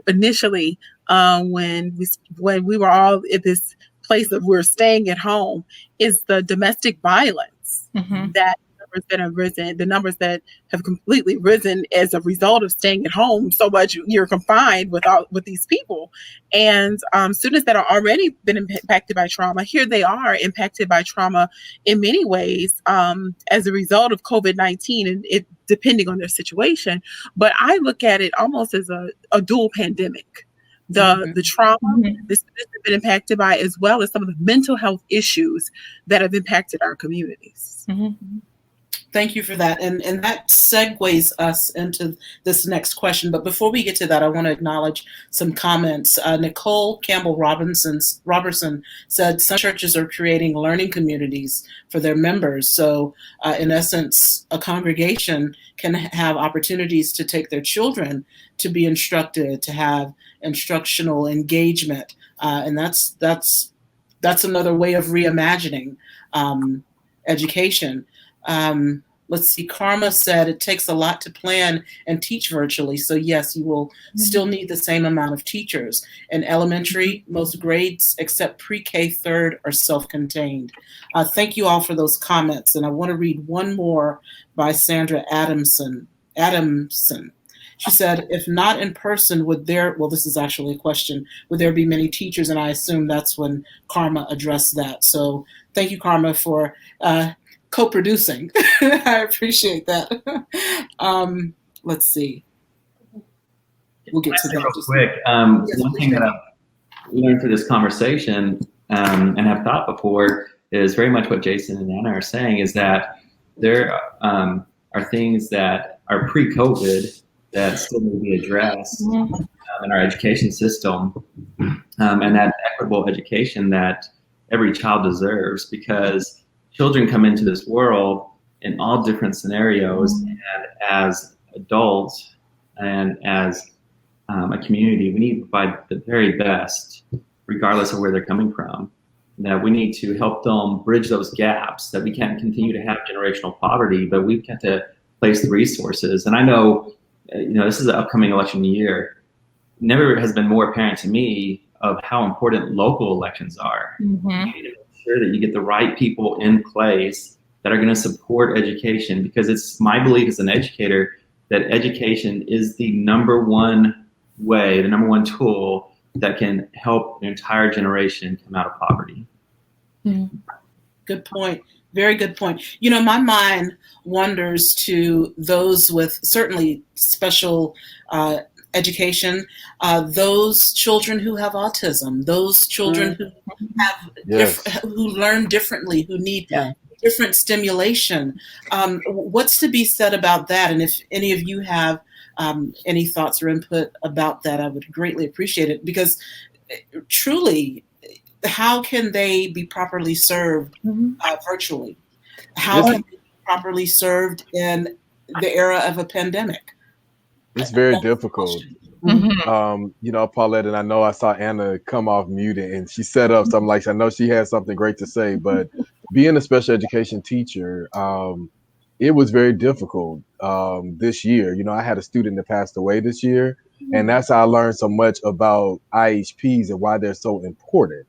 initially when we were all at this place that we're staying at home is the domestic violence that numbers that have risen, the numbers that have completely risen as a result of staying at home so much. You're confined with these people, and students that are already been impacted by trauma. Here they are impacted by trauma in many ways as a result of COVID-19, and it depending on their situation. But I look at it almost as a dual pandemic. The trauma the students have been impacted by, as well as some of the mental health issues that have impacted our communities. Thank you for that. And that segues us into this next question. But before we get to that, I want to acknowledge some comments. Nicole Campbell Robertson said some churches are creating learning communities for their members. So in essence, a congregation can have opportunities to take their children to be instructed, to have instructional engagement. And that's another way of reimagining education. Let's see, Karma said it takes a lot to plan and teach virtually. So yes, you will still need the same amount of teachers. In elementary, most grades except pre-K third are self-contained. Thank you all for those comments. And I want to read one more by Sandra Adamson. She said, if not in person, this is actually a question, would there be many teachers? And I assume that's when Karma addressed that. So thank you, Karma, for co-producing. I appreciate that. Let's see. We'll get to that. Real quick, one thing that I've learned through this conversation and have thought before is very much what Jason and Anna are saying, is that there are things that are pre-COVID that still need to be addressed in our education system, and that equitable education that every child deserves, because children come into this world in all different scenarios, and as adults and as a community, we need to provide the very best, regardless of where they're coming from. That we need to help them bridge those gaps, that we can't continue to have generational poverty, but we've got to place the resources. And I know, this is an upcoming election year. Never has been more apparent to me of how important local elections are. You need to make sure that you get the right people in place that are going to support education, because it's my belief as an educator that education is the number one way, the number one tool that can help an entire generation come out of poverty. Good point. Very good point. My mind wanders to those with certainly special education, those children who have autism, those children who have who learn differently, who need different stimulation. What's to be said about that? And if any of you have any thoughts or input about that, I would greatly appreciate it, because truly, how can they be properly served virtually? How can they be properly served in the era of a pandemic? It's very difficult. Paulette, and I know I saw Anna come off mute and she set up something like, I know she has something great to say, but being a special education teacher, it was very difficult this year. I had a student that passed away this year, and that's how I learned so much about IHPs and why they're so important.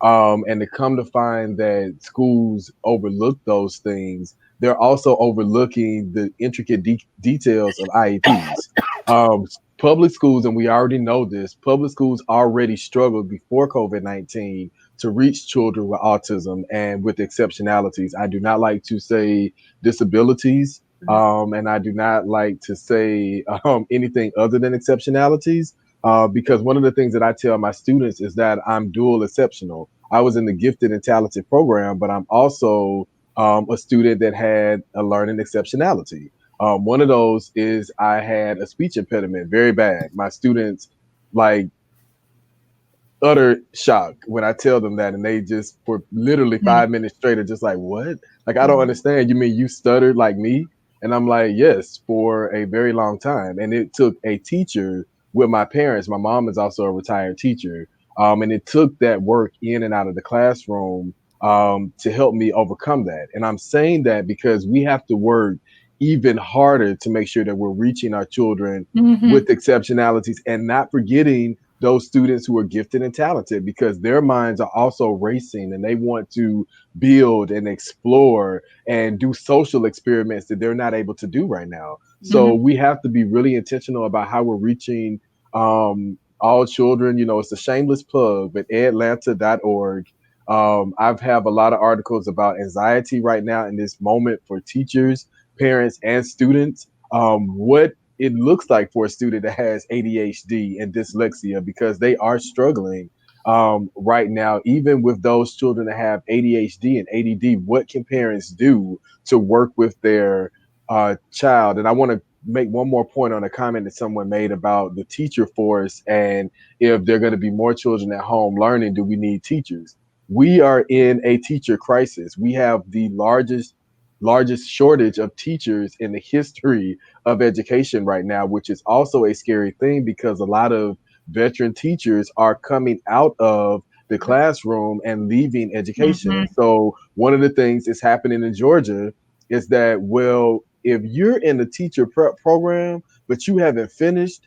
And to come to find that schools overlook those things, they're also overlooking the intricate details of IEPs. Public schools, and we already know this, public schools already struggled before COVID-19 to reach children with autism and with exceptionalities. I do not like to say disabilities, and I do not like to say anything other than exceptionalities. Because one of the things that I tell my students is that I'm dual exceptional. I was in the gifted and talented program, but I'm also a student that had a learning exceptionality. One of those is I had a speech impediment, very bad. My students utter shock when I tell them that, and they just for literally 5 minutes straight are just like, what? Like, I don't understand. You mean you stuttered like me? And I'm like, yes, for a very long time. And it took a teacher with my parents. My mom is also a retired teacher. And it took that work in and out of the classroom to help me overcome that. And I'm saying that because we have to work even harder to make sure that we're reaching our children with exceptionalities, and not forgetting those students who are gifted and talented, because their minds are also racing and they want to build and explore and do social experiments that they're not able to do right now. So we have to be really intentional about how we're reaching all children. You know, it's a shameless plug, but edlanta.org. I've have a lot of articles about anxiety right now in this moment for teachers, parents, and students. What it looks like for a student that has ADHD and dyslexia, because they are struggling right now. Even with those children that have ADHD and ADD, what can parents do to work with their child? And I want to make one more point on a comment that someone made about the teacher force, and if there are going to be more children at home learning, do we need teachers? We are in a teacher crisis. We have the largest shortage of teachers in the history of education right now, which is also a scary thing because a lot of veteran teachers are coming out of the classroom and leaving education. Mhm. So one of the things that's happening in Georgia is that, well, if you're in the teacher prep program but you haven't finished,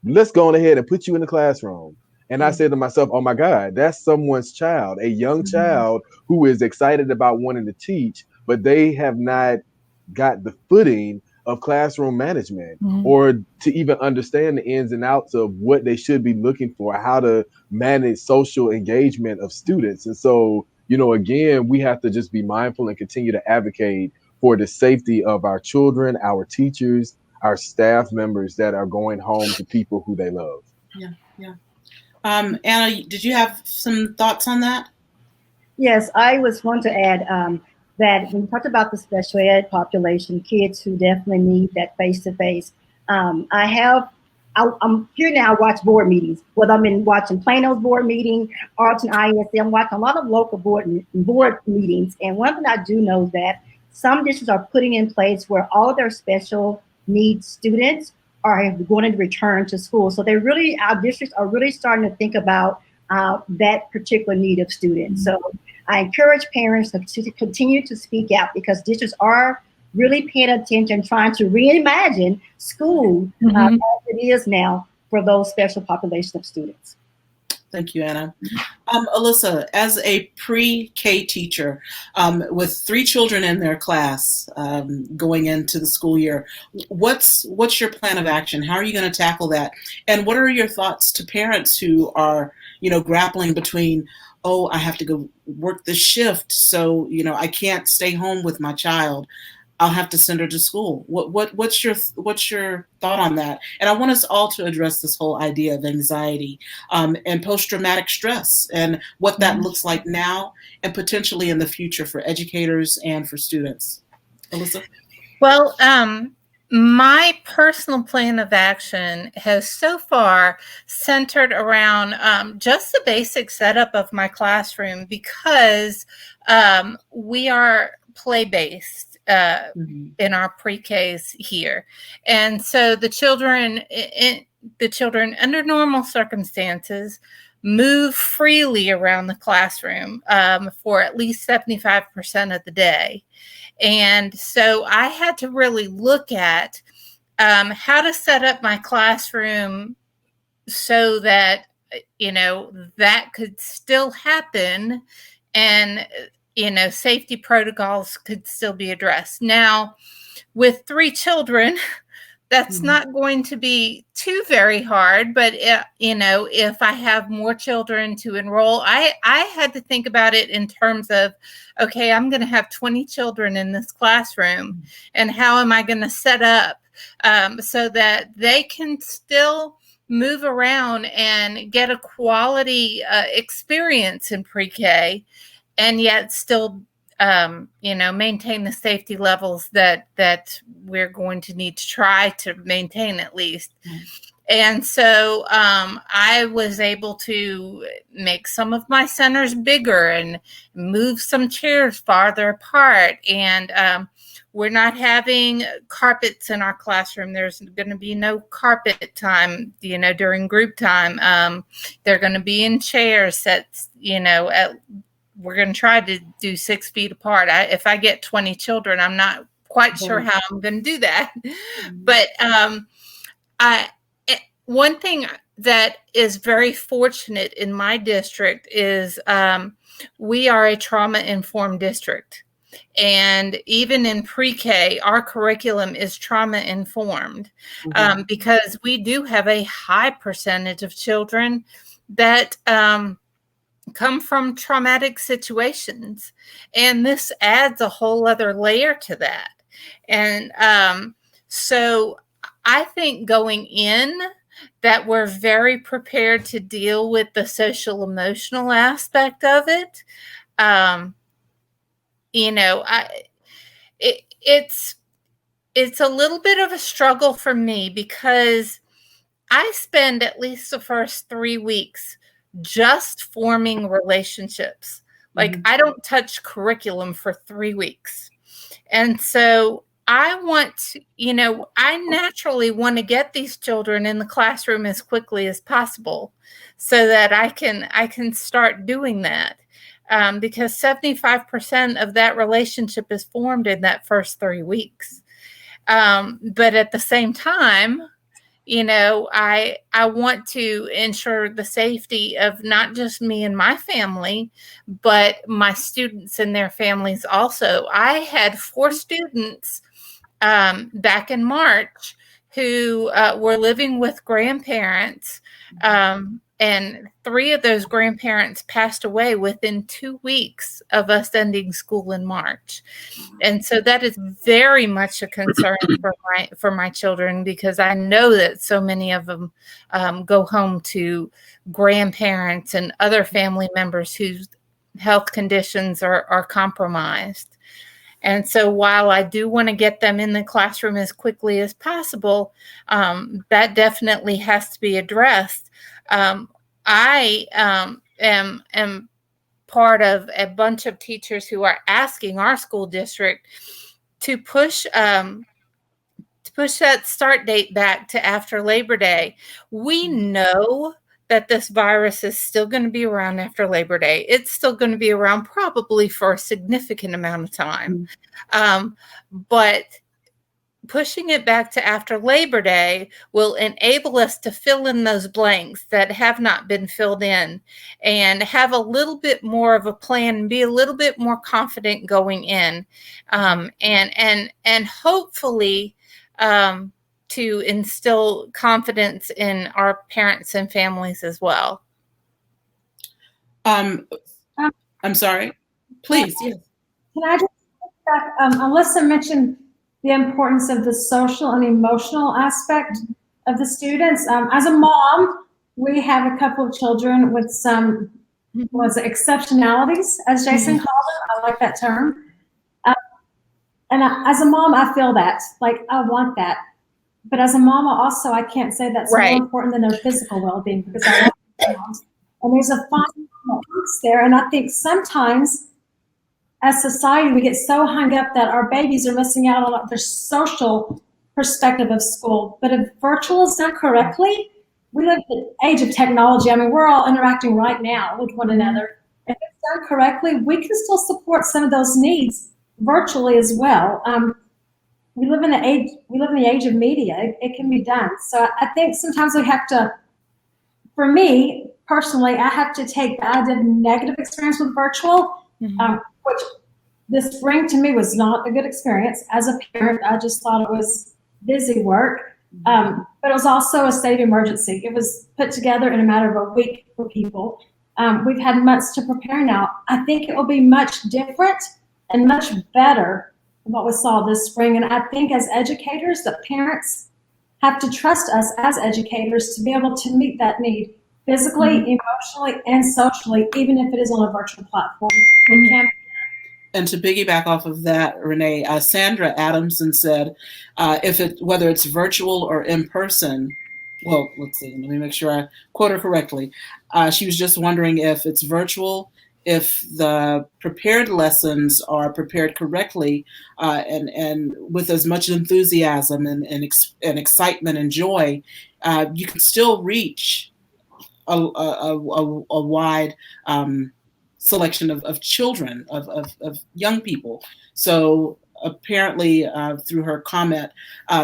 let's go on ahead and put you in the classroom. And I said to myself, oh my God, that's someone's child, a young child who is excited about wanting to teach, but they have not got the footing of classroom management or to even understand the ins and outs of what they should be looking for, how to manage social engagement of students. And so, you know, again, we have to just be mindful and continue to advocate for the safety of our children, our teachers, our staff members that are going home to people who they love. Yeah, yeah. Anna, did you have some thoughts on that? Yes, I was want to add that when we talked about the special ed population, kids who definitely need that face-to-face, I'm here now, I watch board meetings, whether I'm in watching Plano's board meeting, Arlington ISD, watching a lot of local board meetings. And one thing I do know is that some districts are putting in place where all of their special needs students are going to return to school. So our districts are really starting to think about that particular need of students. So I encourage parents to continue to speak out, because districts are really paying attention, trying to reimagine school as it is now for those special population of students. Thank you, Anna. Alyssa, as a pre-K teacher with 3 children in their class going into the school year, what's your plan of action? How are you going to tackle that? And what are your thoughts to parents who are, you know, grappling between, oh, I have to go work this shift, so, you know, I can't stay home with my child. I'll have to send her to school. What's your thought on that? And I want us all to address this whole idea of anxiety and post-traumatic stress and what that looks like now and potentially in the future for educators and for students. Alyssa? Well, my personal plan of action has so far centered around just the basic setup of my classroom, because we are play-based in our pre-Ks here. And so the children under normal circumstances move freely around the classroom for at least 75% of the day. And so I had to really look at how to set up my classroom so that, you know, that could still happen and, you know, safety protocols could still be addressed. Now, with 3 children, that's not going to be too very hard, but you know, if I have more children to enroll, I had to think about it in terms of, okay, I'm going to have 20 children in this classroom, and how am I going to set up so that they can still move around and get a quality experience in pre-K, and yet still you know, maintain the safety levels that we're going to need to try to maintain at least. And so I was able to make some of my centers bigger and move some chairs farther apart. And we're not having carpets in our classroom. There's going to be no carpet time, you know, during group time. They're going to be in chairs that's, you know, we're going to try to do 6 feet apart. If I get 20 children, I'm not quite sure how I'm going to do that. But one thing that is very fortunate in my district is we are a trauma-informed district. And even in pre-K, our curriculum is trauma-informed because we do have a high percentage of children that come from traumatic situations. And this adds a whole other layer to that. And so I think going in that we're very prepared to deal with the social emotional aspect of it. It's a little bit of a struggle for me because I spend at least the first 3 weeks just forming relationships. Like I don't touch curriculum for 3 weeks. And so I naturally want to get these children in the classroom as quickly as possible so that I can start doing that. Because 75% of that relationship is formed in that first 3 weeks. But at the same time, I want to ensure the safety of not just me and my family, but my students and their families also. I had 4 students back in March who were living with grandparents, and 3 of those grandparents passed away within 2 weeks of us ending school in March. And so that is very much a concern for my children, because I know that so many of them go home to grandparents and other family members whose health conditions are compromised. And so while I do want to get them in the classroom as quickly as possible, that definitely has to be addressed. I am part of a bunch of teachers who are asking our school district to push that start date back to after Labor Day. We know that this virus is still going to be around after Labor Day. It's still going to be around probably for a significant amount of time. But pushing it back to after Labor Day will enable us to fill in those blanks that have not been filled in and have a little bit more of a plan and be a little bit more confident going in, and hopefully to instill confidence in our parents and families as well. I'm sorry, please. Yes. Can I just back? Alyssa mentioned the importance of the social and emotional aspect of the students. As a mom, we have a couple of children with some exceptionalities, as Jason called them. I like that term. And as a mom, I feel that, like, I want that. But as a mama, also, I can't say that's more important than their physical well-being, because I love moms. And there's a fine balance there. And I think sometimes as society, we get so hung up that our babies are missing out on their social perspective of school. But if virtual is done correctly, we live in the age of technology. I mean, we're all interacting right now with one another. If it's done correctly, we can still support some of those needs virtually as well. We live in the age of media. It can be done. So I think sometimes we have to, for me personally, I have to take the idea of negative experience with virtual, which this spring to me was not a good experience. As a parent, I just thought it was busy work, but it was also a state of emergency. It was put together in a matter of a week for people. We've had months to prepare now. I think it will be much different and much better than what we saw this spring. And I think as educators, that parents have to trust us as educators to be able to meet that need physically, emotionally, and socially, even if it is on a virtual platform. It can. And to piggyback off of that, Renee, Sandra Adamson said, whether it's virtual or in person, well, let's see, let me make sure I quote her correctly. She was just wondering if it's virtual, if the prepared lessons are prepared correctly and with as much enthusiasm and excitement and joy, you can still reach a wide selection of children, of young people. So apparently through her comment,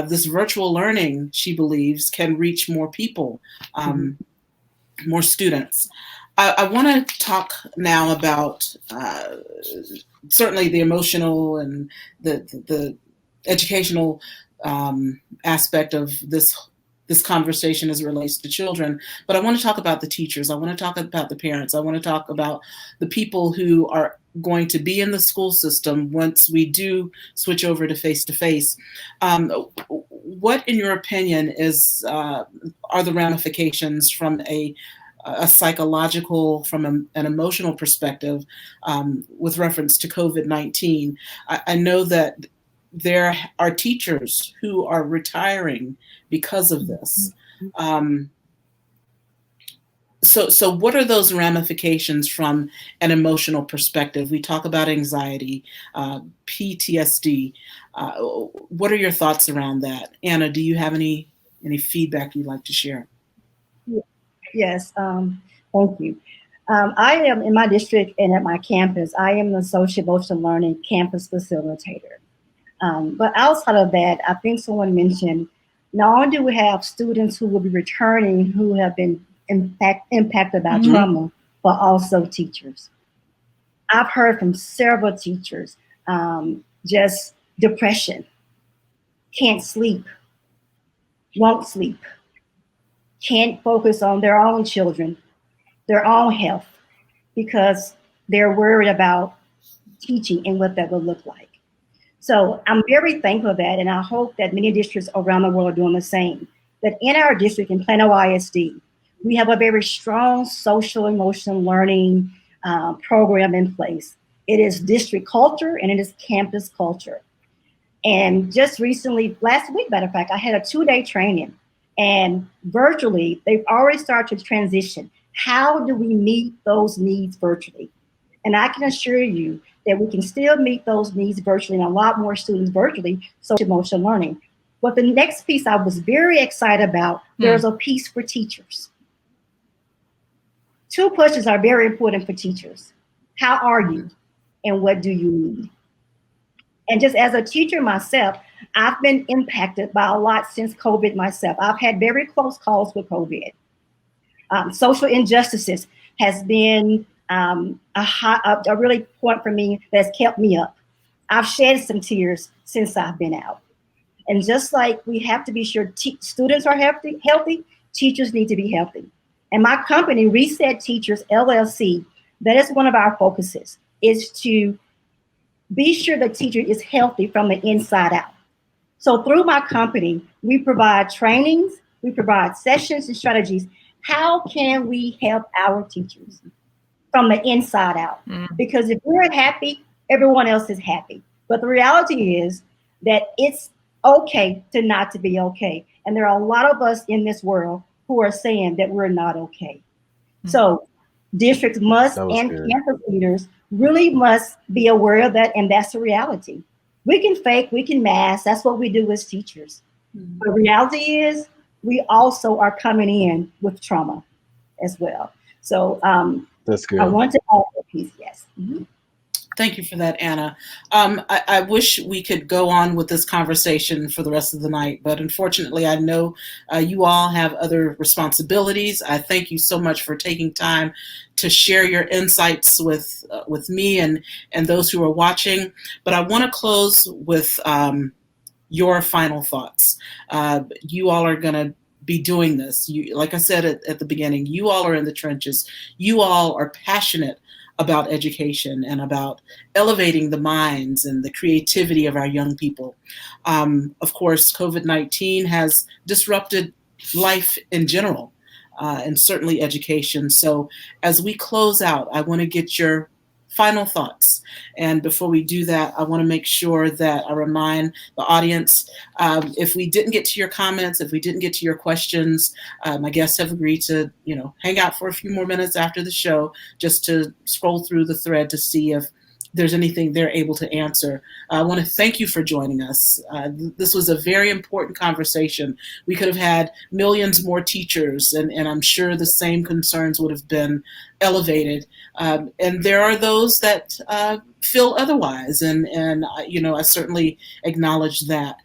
this virtual learning, she believes, can reach more people, more students. I want to talk now about certainly the emotional and the educational aspect of this conversation as it relates to children, but I want to talk about the teachers. I want to talk about the parents. I want to talk about the people who are going to be in the school system once we do switch over to face-to-face. What, in your opinion, are the ramifications from a psychological, from an emotional perspective, with reference to COVID-19? I know that there are teachers who are retiring because of this. So what are those ramifications from an emotional perspective? We talk about anxiety, PTSD. What are your thoughts around that? Anna, do you have any feedback you'd like to share? Yes, thank you. I am in my district and at my campus, I am the social emotional learning campus facilitator. But outside of that, I think someone mentioned, not only do we have students who will be returning who have been impacted by trauma, but also teachers. I've heard from several teachers, just depression, can't sleep, won't sleep, can't focus on their own children, their own health, because they're worried about teaching and what that will look like. So I'm very thankful for that, and I hope that many districts around the world are doing the same. That in our district, in Plano ISD, we have a very strong social emotional learning program in place. It is district culture and it is campus culture. And just recently, last week, matter of fact, I had a 2-day training, and virtually, they've already started to transition. How do we meet those needs virtually? And I can assure you that we can still meet those needs virtually, and a lot more students virtually, social emotional learning. But the next piece I was very excited about, there's a piece for teachers. 2 questions are very important for teachers. How are you? And what do you need? And just as a teacher myself, I've been impacted by a lot since COVID myself. I've had very close calls with COVID. Social injustices has been a really point for me that's kept me up. I've shed some tears since I've been out. And just like we have to be sure students are healthy, teachers need to be healthy. And my company, Reset Teachers LLC, that is one of our focuses, is to be sure the teacher is healthy from the inside out. So through my company, we provide trainings, we provide sessions and strategies. How can we help our teachers from the inside out? Because if we're happy, everyone else is happy. But the reality is that it's okay to not to be okay. And there are a lot of us in this world who are saying that we're not okay. So districts must, and campus leaders really must be aware of that, and that's the reality. We can fake, we can mask, that's what we do as teachers. The reality is we also are coming in with trauma as well. So that's good. I want to add a piece, yes. Thank you for that, Anna. I wish we could go on with this conversation for the rest of the night, but unfortunately, I know you all have other responsibilities. I thank you so much for taking time to share your insights with me and those who are watching. But I want to close with your final thoughts. You all are going to be doing this. Like I said at the beginning, you all are in the trenches. You all are passionate about education and about elevating the minds and the creativity of our young people. Of course, COVID-19 has disrupted life in general, and certainly education. So as we close out, I want to get your final thoughts. And before we do that, I want to make sure that I remind the audience, if we didn't get to your comments, if we didn't get to your questions, my guests have agreed to, hang out for a few more minutes after the show, just to scroll through the thread to see if there's anything they're able to answer. I want to thank you for joining us. This was a very important conversation. We could have had millions more teachers, and I'm sure the same concerns would have been elevated. And there are those that feel otherwise, and I certainly acknowledge that.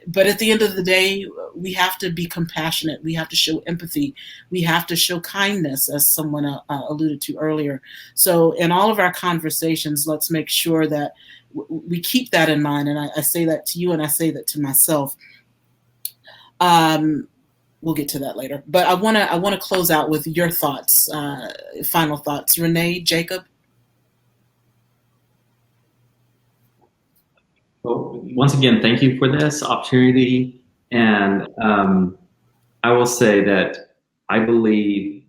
But at the end of the day, we have to be compassionate. We have to show empathy. We have to show kindness, as someone alluded to earlier. So in all of our conversations, let's make sure that we keep that in mind. And I say that to you, and I say that to myself. We'll get to that later. But I want to close out with your thoughts, final thoughts. Renee, Jacob? Well, once again, thank you for this opportunity. And I will say that I believe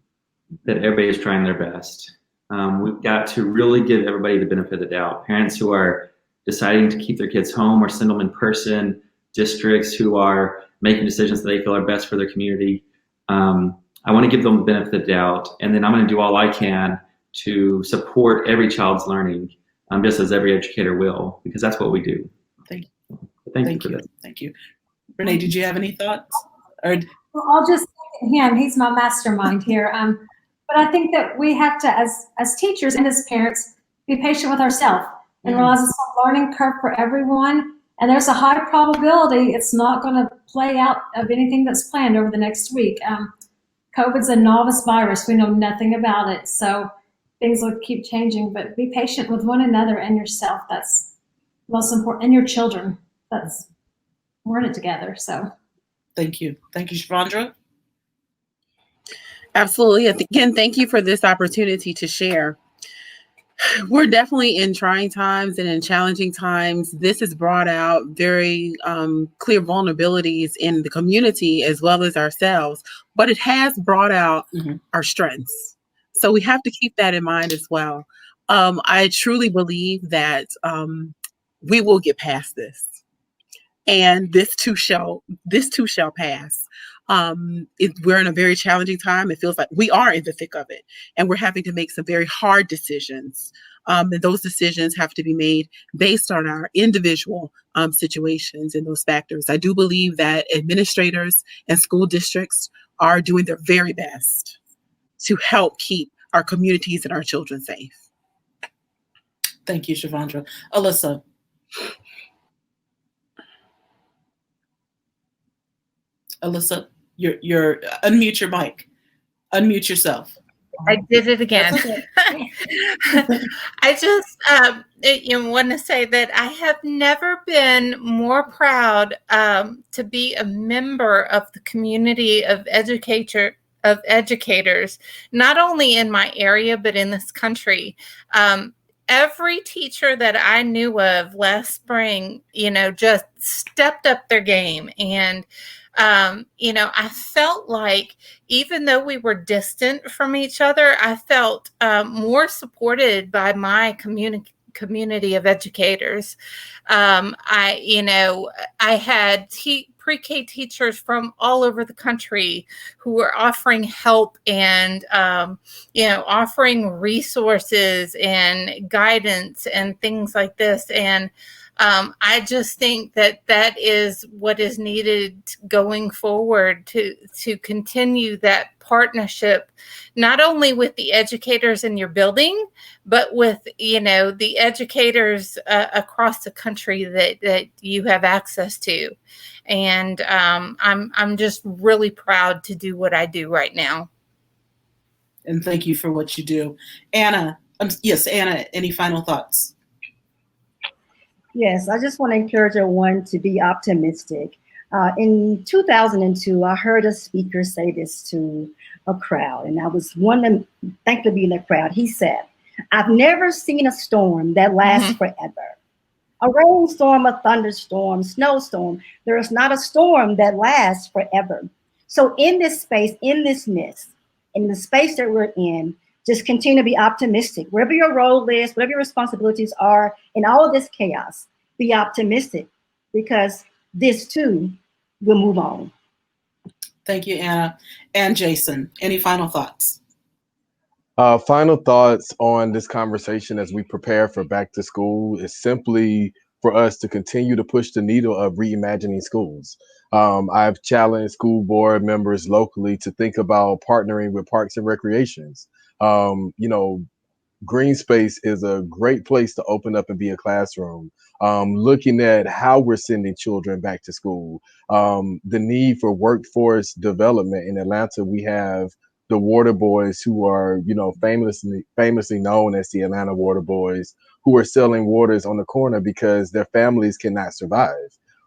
that everybody is trying their best. We've got to really give everybody the benefit of the doubt. Parents who are deciding to keep their kids home or send them in person, districts who are making decisions that they feel are best for their community. I want to give them the benefit of the doubt. And then I'm going to do all I can to support every child's learning, just as every educator will, because that's what we do. Thank you for this. Thank you. Renee, did you have any thoughts? Well, I'll just look at him. He's my mastermind here. But I think that we have to, as teachers and as parents, be patient with ourselves and realize it's a learning curve for everyone. And there's a high probability it's not going to play out of anything that's planned over the next week. COVID's a novice virus. We know nothing about it. So things will keep changing, but be patient with one another and yourself. That's most important. And your children. We're in it together. So thank you. Thank you, Shavondra. Absolutely. Again, thank you for this opportunity to share. We're definitely in trying times and in challenging times. This has brought out very clear vulnerabilities in the community as well as ourselves, but it has brought out our strengths. So we have to keep that in mind as well. I truly believe that we will get past this, and this too shall pass. We're in a very challenging time. It feels like we are in the thick of it, and we're having to make some very hard decisions. And those decisions have to be made based on our individual situations and those factors. I do believe that administrators and school districts are doing their very best to help keep our communities and our children safe. Thank you, Shavondra. Alyssa. Alyssa, you're unmute your mic. Unmute yourself. I did it again. Okay. I just want to say that I have never been more proud to be a member of the community of educators, not only in my area, but in this country. Every teacher that I knew of last spring, just stepped up their game. And, I felt like even though we were distant from each other, I felt more supported by my community of educators. I had pre-K teachers from all over the country who were offering help and, offering resources and guidance and things like this. And I just think that is what is needed going forward to continue that partnership, not only with the educators in your building, but with, the educators across the country that you have access to. And I'm just really proud to do what I do right now. And thank you for what you do. Anna, yes, Anna, any final thoughts? Yes, I just want to encourage everyone to be optimistic. In 2002, I heard a speaker say this to a crowd, and I was thankful to be in the crowd. He said, "I've never seen a storm that lasts forever. A rainstorm, a thunderstorm, snowstorm. There is not a storm that lasts forever." So in this space, in this mist, in the space that we're in, just continue to be optimistic. Wherever your role is, whatever your responsibilities are, in all of this chaos, be optimistic, because this too will move on. Thank you, Anna. And Jason, any final thoughts? Final thoughts on this conversation as we prepare for back to school is simply for us to continue to push the needle of reimagining schools. I've challenged school board members locally to think about partnering with parks and recreations. You know, green space is a great place to open up and be a classroom. Looking at how we're sending children back to school, the need for workforce development. In Atlanta, we have the Water Boys, who are, you know, famously known as the Atlanta Water Boys, who are selling waters on the corner because their families cannot survive.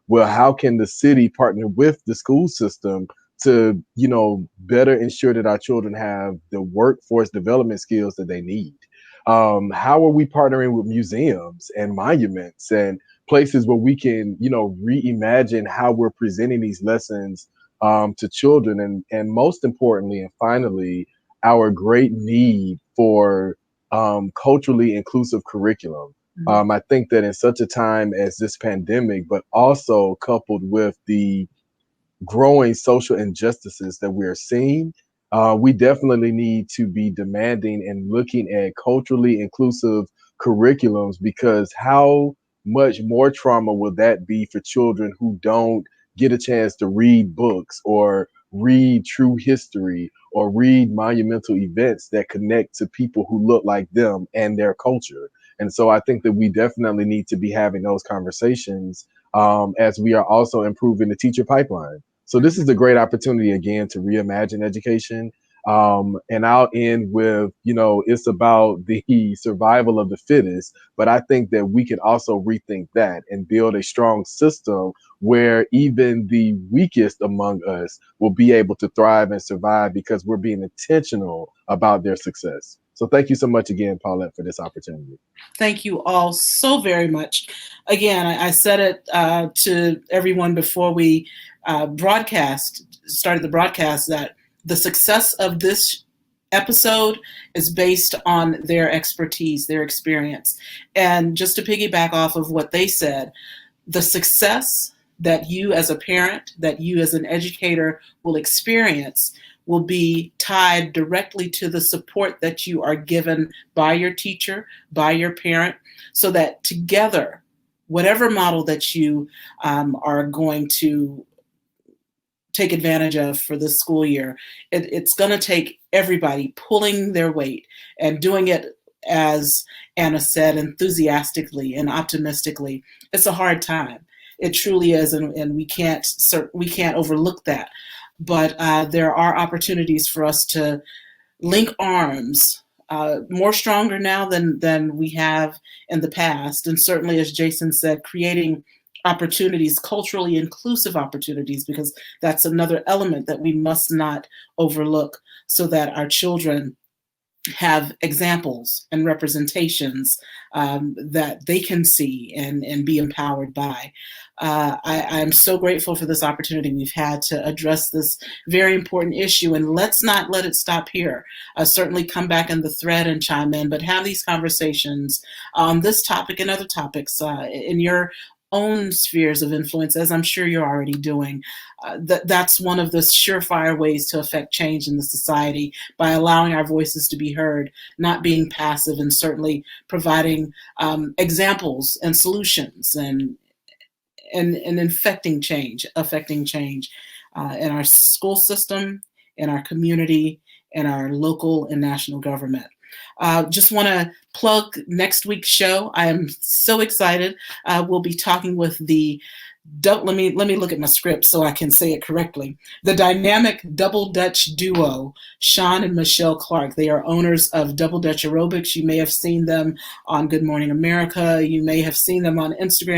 Well, how can the city partner with the school system to, you know, better ensure that our children have the workforce development skills that they need? How are we partnering with museums and monuments and places where we can, you know, reimagine how we're presenting these lessons to children? And most importantly, and finally, our great need for culturally inclusive curriculum. I think that in such a time as this pandemic, but also coupled with the growing social injustices that we're seeing, we definitely need to be demanding and looking at culturally inclusive curriculums, because how much more trauma will that be for children who don't get a chance to read books or read true history or read monumental events that connect to people who look like them and their culture? And so I think that we definitely need to be having those conversations as we are also improving the teacher pipeline. So this is a great opportunity again to reimagine education. And I'll end with, you know, it's about the survival of the fittest, but I think that we can also rethink that and build a strong system where even the weakest among us will be able to thrive and survive because we're being intentional about their success. So thank you so much again, Paulette, for this opportunity. Thank you all so very much. Again, I said it to everyone before we started the broadcast, that the success of this episode is based on their expertise, their experience. And just to piggyback off of what they said, the success that you as a parent, that you as an educator will experience will be tied directly to the support that you are given by your teacher, by your parent, so that together, whatever model that you are going to take advantage of for this school year, it's going to take everybody pulling their weight and doing it, as Anna said, enthusiastically and optimistically. It's a hard time. It truly is, and we can't overlook that. But there are opportunities for us to link arms more stronger now than we have in the past. And certainly, as Jason said, creating opportunities, culturally inclusive opportunities, because that's another element that we must not overlook, so that our children have examples and representations that they can see and be empowered by. I'm so grateful for this opportunity we've had to address this very important issue, and let's not let it stop here. Certainly come back in the thread and chime in, but have these conversations on this topic and other topics in your own spheres of influence, as I'm sure you're already doing. That's one of the surefire ways to affect change in the society, by allowing our voices to be heard, not being passive, and certainly providing examples and solutions and affecting change in our school system, in our community, in our local and national government. Just want to plug next week's show. I am so excited. We'll be talking with let me look at my script so I can say it correctly. The dynamic Double Dutch duo, Sean and Michelle Clark. They are owners of Double Dutch Aerobics. You may have seen them on Good Morning America. You may have seen them on Instagram.